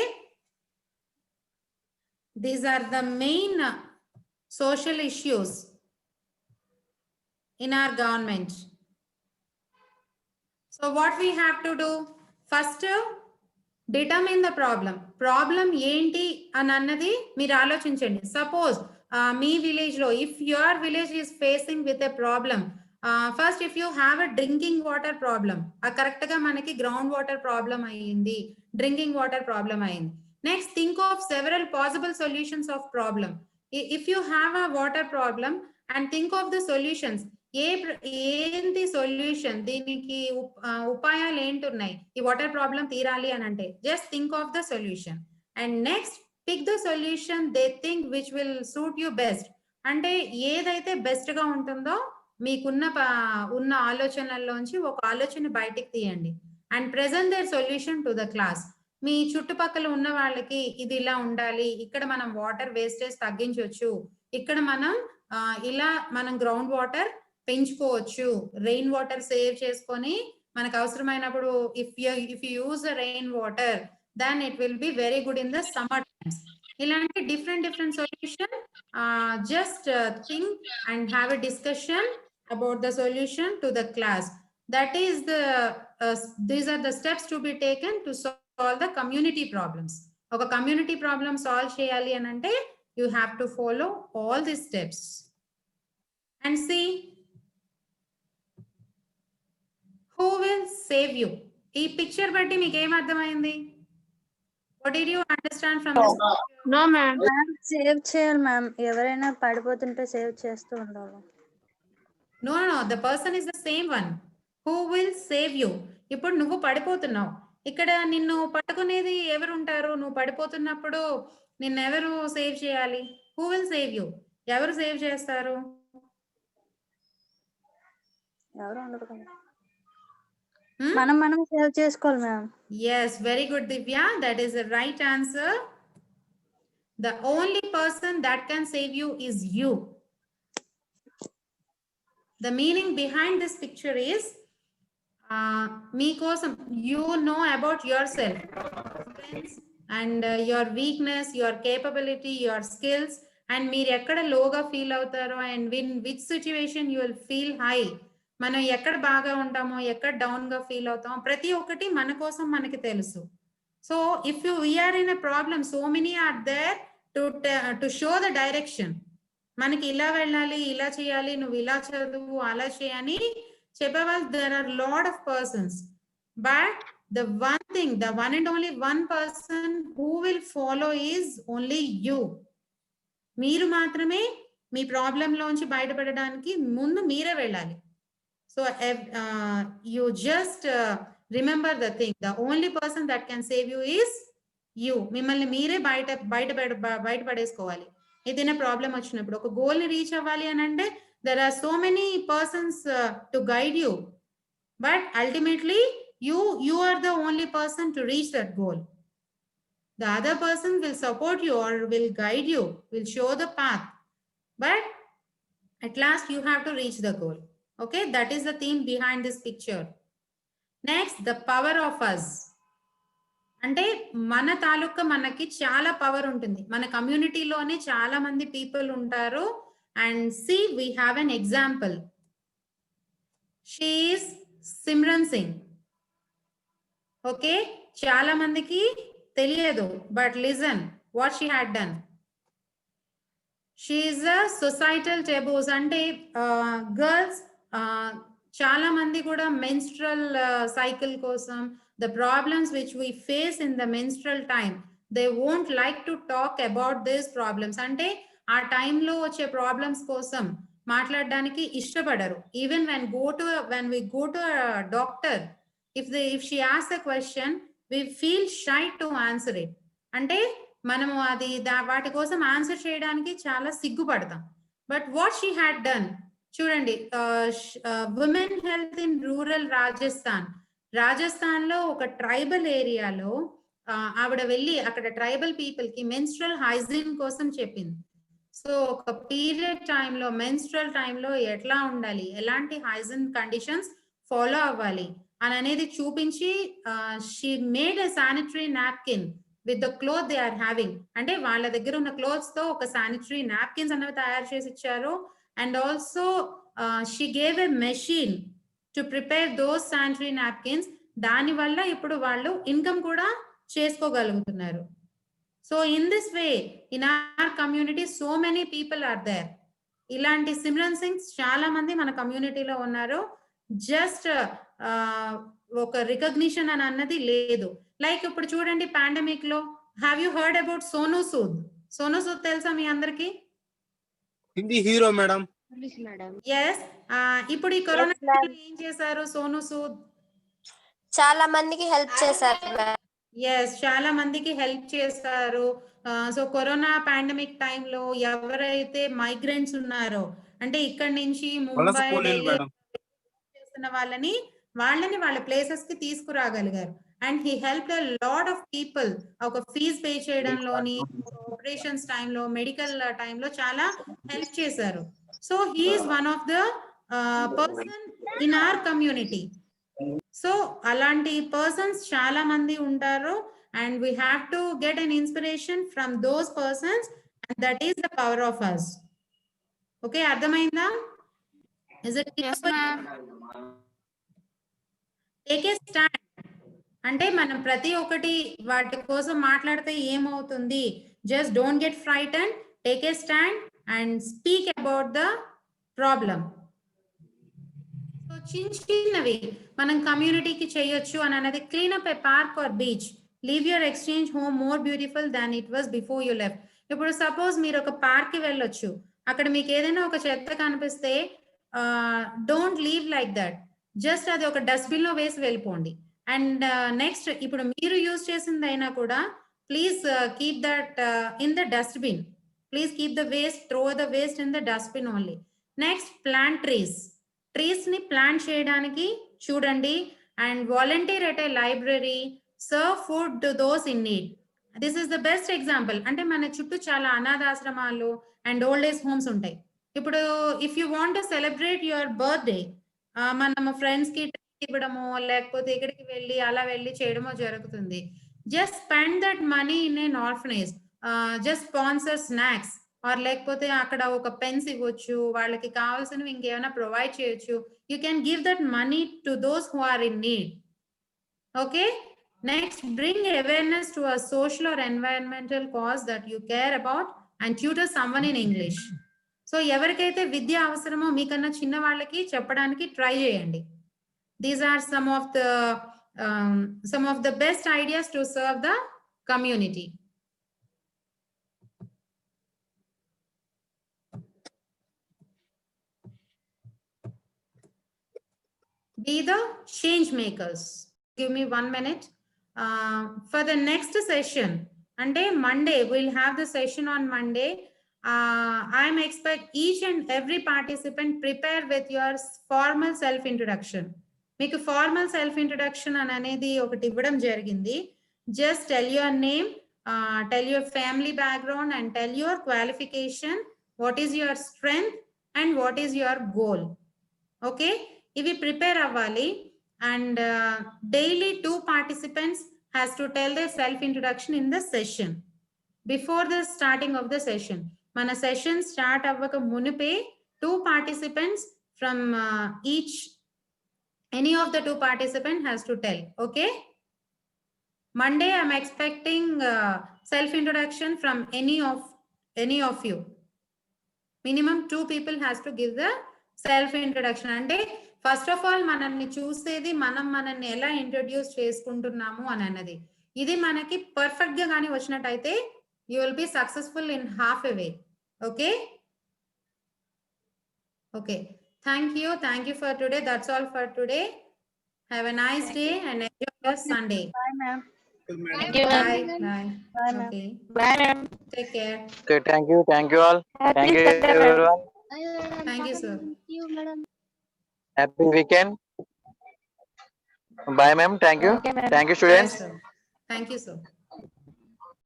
Speaker 1: these are the main social issues in our government. So what we have to do? First determine the problem ఏంటి అని అన్నది మీరు ఆలోచించండి. సపోజ్ మీ విలేజ్ లో, if your village is facing with a problem, first if you have a drinking water problem, correct గా మనకి ground water problem అయ్యింది, డ్రింకింగ్ వాటర్ ప్రాబ్లం అయింది. Next think of several possible solutions of problem. If you have a water problem and think of the solutions. ఏంటి solution, దీనికి ఉపాయాలు ఏంటున్నాయి ఈ water problem తీరాలి అని అంటే? Just think of the solution and next pick the solution they think which will suit you best. అంటే ఏదైతే బెస్ట్ గా ఉంటుందో మీకున్న ఆలోచనల్లోంచి ఒక ఆలోచన బయటికి తీయండి and present their solution to the class. మీ చుట్టుపక్కల ఉన్న వాళ్ళకి ఇది ఇలా ఉండాలి, ఇక్కడ మనం వాటర్ వేస్టేజ్ తగ్గించవచ్చు, ఇక్కడ మనం గ్రౌండ్ వాటర్ పెంచుకోవచ్చు, రెయిన్ వాటర్ సేవ్ చేసుకొని మనకు అవసరమైనప్పుడు if you use rain water then it will be very good in the summer times. ఇలాంటి different solution, just think and have a discussion about the solution to the class. That is these are the steps to be taken to solve the community problems. Oka community problem solve cheyali anante you have to follow all these steps. And see who will save you. Ee picture batti meeku em ardhamaindi? What did you understand from this?
Speaker 5: No ma'am.
Speaker 2: Save చేయాలి ma'am, ఎవరైనా పడిపోతుంటే save చేస్తూ ఉండాలి.
Speaker 1: No, the person is the same one. Who will save you? ఇప్పుడు నువ్వు పడిపోతున్నావు, ఇక్కడ నిన్ను పట్టుకునేది ఎవరు ఉంటారు? నువ్వు పడిపోతున్నప్పుడు నిన్ను ఎవరు సేవ్ చేయాలి? Who will save you? ఎవరు సేవ్ చేస్తారు?
Speaker 2: ఎవరు ఉండరు కదా, మనం సేవ్ చేసుకోవాలి ma'am.
Speaker 1: Yes, very good Divya, that is the right answer. The only person that can save you is you. The meaning behind this picture is meekosam, you know about yourself and your weakness, your capability, your skills, and meer ekkada loga feel avutaro and in which situation you will feel high. మనం ఎక్కడ బాగా ఉంటామో, ఎక్కడ down గా feel అవుతామో, ప్రతి ఒక్కటి మన కోసం మనకి తెలుసు. So if we are in a problem, so many are there to show the direction. మనకి ఇలా వెళ్ళాలి, ఇలా చేయాలి, నువ్వు ఇలా చదువు, అలా చేయని చెప్పేవాళ్ళు there are lot of persons. But the one thing, the one and only one person who will follow is only you. మీరు మాత్రమే మీ ప్రాబ్లంలోంచి బయటపడడానికి ముందు మీరే వెళ్ళాలి. So you just remember the thing, the only person that can save you is you. మిమ్మల్ని మీరే బయటపడేసుకోవాలి. ఏదైనా ప్రాబ్లం వచ్చినప్పుడు ఒక గోల్ ని రీచ్ అవ్వాలి అని అంటే there are so many persons to guide you, but ultimately you are the only person to reach that goal. The other person will support you or will guide you, will show the path, but at last you have to reach the goal. Okay, that is the theme behind this picture. Next, the power of us. అంటే మన తాలూకా మనకి చాలా power ఉంటుంది. మన కమ్యూనిటీలోనే చాలా మంది people ఉంటారు. And see, we have an example. She is Simran Singh. Okay, చాలా మందికి తెలియదు, but listen what she had done. She is a societal taboos అంటే girls చాలా మంది కూడా menstrual cycle కోసం, the problems which we face in the menstrual time, they won't like to talk about these problems. అంటే ఆ టైంలో వచ్చే problems కోసం మాట్లాడడానికి ఇష్టపడరు. Even when we go to a doctor, if she asks a question, we feel shy to answer it. అంటే మనము అది వాటి కోసం ఆన్సర్ చేయడానికి చాలా సిగ్గుపడతాం. But what she had done, చూడండి, women health in rural Rajasthan లో ఒక ట్రైబల్ ఏరియాలో ఆవిడ వెళ్ళి అక్కడ ట్రైబల్ పీపుల్ కి మెన్స్ట్రల్ హైజీన్ కోసం చెప్పింది. సో ఒక పీరియడ్ టైంలో, మెన్స్ట్రల్ టైంలో ఎట్లా ఉండాలి, ఎలాంటి హైజీన్ కండిషన్స్ ఫాలో అవ్వాలి అని అనేది చూపించి she made a sanitary napkin with the cloth they are having. అంటే వాళ్ళ దగ్గర ఉన్న క్లోత్స్ తో ఒక శానిటరీ నాప్కిన్స్ అనేవి తయారు చేసి ఇచ్చారు. And also she gave a machine to prepare those sanitary napkins. దాని వల్ల ఇప్పుడు వాళ్ళు ఇన్కమ్ కూడా చేసుకోగలుగుతున్నారు. So in this way, in our community, so many people are there. ఇలాంటి సిమ్రన్ సింగ్స్ చాలా మంది మన కమ్యూనిటీలో ఉన్నారు. జస్ట్ ఒక రికగ్నిషన్ అని అన్నది లేదు. లైక్ ఇప్పుడు చూడండి, పాండమిక్ లో have you heard about Sonu Sood? Sonu Sood తెలుసా మీ అందరికి?
Speaker 9: Hindi hero madam.
Speaker 1: ఎస్. ఇప్పుడు ఈ కరోనా ఏం చేశారు సోనూ సూద్?
Speaker 5: చాలా మందికి హెల్ప్ చేశారు.
Speaker 1: ఎస్, చాలా మందికి హెల్ప్ చేస్తారు. సో కరోనా పాండమిక్ టైంలో ఎవరైతే మైగ్రెంట్స్ ఉన్నారో, అంటే ఇక్కడ నుంచి ముంబై చేస్తున్న వాళ్ళని వాళ్ళ ప్లేసెస్ కి తీసుకురాగలిగారు. And he help a lot of people. ఒక ఫీజ్ పే చేయడంలోని, ఆపరేషన్స్ టైంలో, మెడికల్ టైంలో చాలా హెల్ప్ చేశారు. So he is one of the person in our community. So అలాంటి పర్సన్స్ చాలా మంది ఉంటారు. And we have to get an inspiration from those persons, and that is the power of us. Okay, అర్థమైందా? Is it take a stand. అంటే మనం ప్రతి ఒక్కటి వాటి కోసం మాట్లాడితే ఏమవుతుంది? Just don't get frighten, take a stand and speak about the problem. చిన్నవి మనం కమ్యూనిటీకి చేయొచ్చు అని అన్నది, clean up a park or beach, leave your exchange home more beautiful than it was before you left. ఇప్పుడు సపోజ్ మీరు ఒక park కి వెళ్ళొచ్చు, అక్కడ మీకు ఏదైనా ఒక చెత్త కనిపిస్తే don't leave like that, just అది ఒక డస్ట్బిన్ లో వేసి వెళ్ళిపోండి. అండ్ నెక్స్ట్, ఇప్పుడు మీరు యూజ్ చేసింది అయినా కూడా please keep that in the dustbin. Please keep the waste, throw the waste in the dustbin only. Next, plant trees ని ప్లాంట్ చేయడానికి చూడండి. And volunteer at a library, serve food to those in need. This is the best example. అంటే మన చుట్టూ చాలా అనాథాశ్రమాలు and old age homes ఉంటాయి. ఇప్పుడు if you want to celebrate your birthday, మనము ఫ్రెండ్స్ కి ఇవ్వడమో లేకపోతే ఇక్కడికి వెళ్ళి అలా వెళ్ళి చేయడమో జరుగుతుంది. Just spend that money in an orphanage, just sponsor snacks, or లేకపోతే అక్కడ ఒక పెన్స్ ఇవ్వచ్చు, వాళ్ళకి కావాల్సినవి ఇంకేమైనా ప్రొవైడ్ చేయొచ్చు. You can give that money to those who are in need. Okay, next, bring awareness to a social or environmental cause that you care about and tutor someone in English. So ఎవరికైతే విద్య అవసరమో మీకన్నా చిన్న వాళ్ళకి చెప్పడానికి try చేయండి. These are some of the best ideas to serve the community. be the change makers. Give me 1 minute. For the next session, and Monday, we'll have the session on Monday. I'm expect each and every participant prepare with your formal self introduction. మీకు formal self introduction అని అనేది ఒకటి ఇవ్వడం జరిగింది. Just tell your name, tell your family background and tell your qualification, what is your strength and what is your goal. Okay, ఇవి prepare అవ్వాలి. And daily 2 participants has to tell their self introduction in the session before the starting of the session. మన session start అవ్వక మునిపే 2 participants from each, any of the 2 participants has to tell. Okay, Monday I'm expecting self introduction from any of you. Minimum 2 people has to give the self introduction. అంటే first of all మనల్ని చూసేది మనల్ని ఎలా introduce చేసుకుంటున్నాము అని అన్నది. ఇది మనకి పర్ఫెక్ట్ గా కానీ వచ్చినట్టయితే you will be successful in half a way. Okay, thank you for today. That's all for today. Have a nice day and enjoy your Sunday.
Speaker 2: Bye, ma'am.
Speaker 3: Thank you, ma'am.
Speaker 1: Bye.
Speaker 2: Bye, ma'am.
Speaker 1: Okay,
Speaker 3: Bye, ma'am.
Speaker 1: take care.
Speaker 7: Okay, thank you all.
Speaker 3: Happy
Speaker 7: Thank you
Speaker 3: Sunday, ma'am.
Speaker 7: everyone.
Speaker 1: Thank you, sir.
Speaker 7: Happy weekend. Bye, ma'am. Thank you.
Speaker 3: Okay, ma'am.
Speaker 7: Thank you, students.
Speaker 1: Yes, sir. Thank you, sir.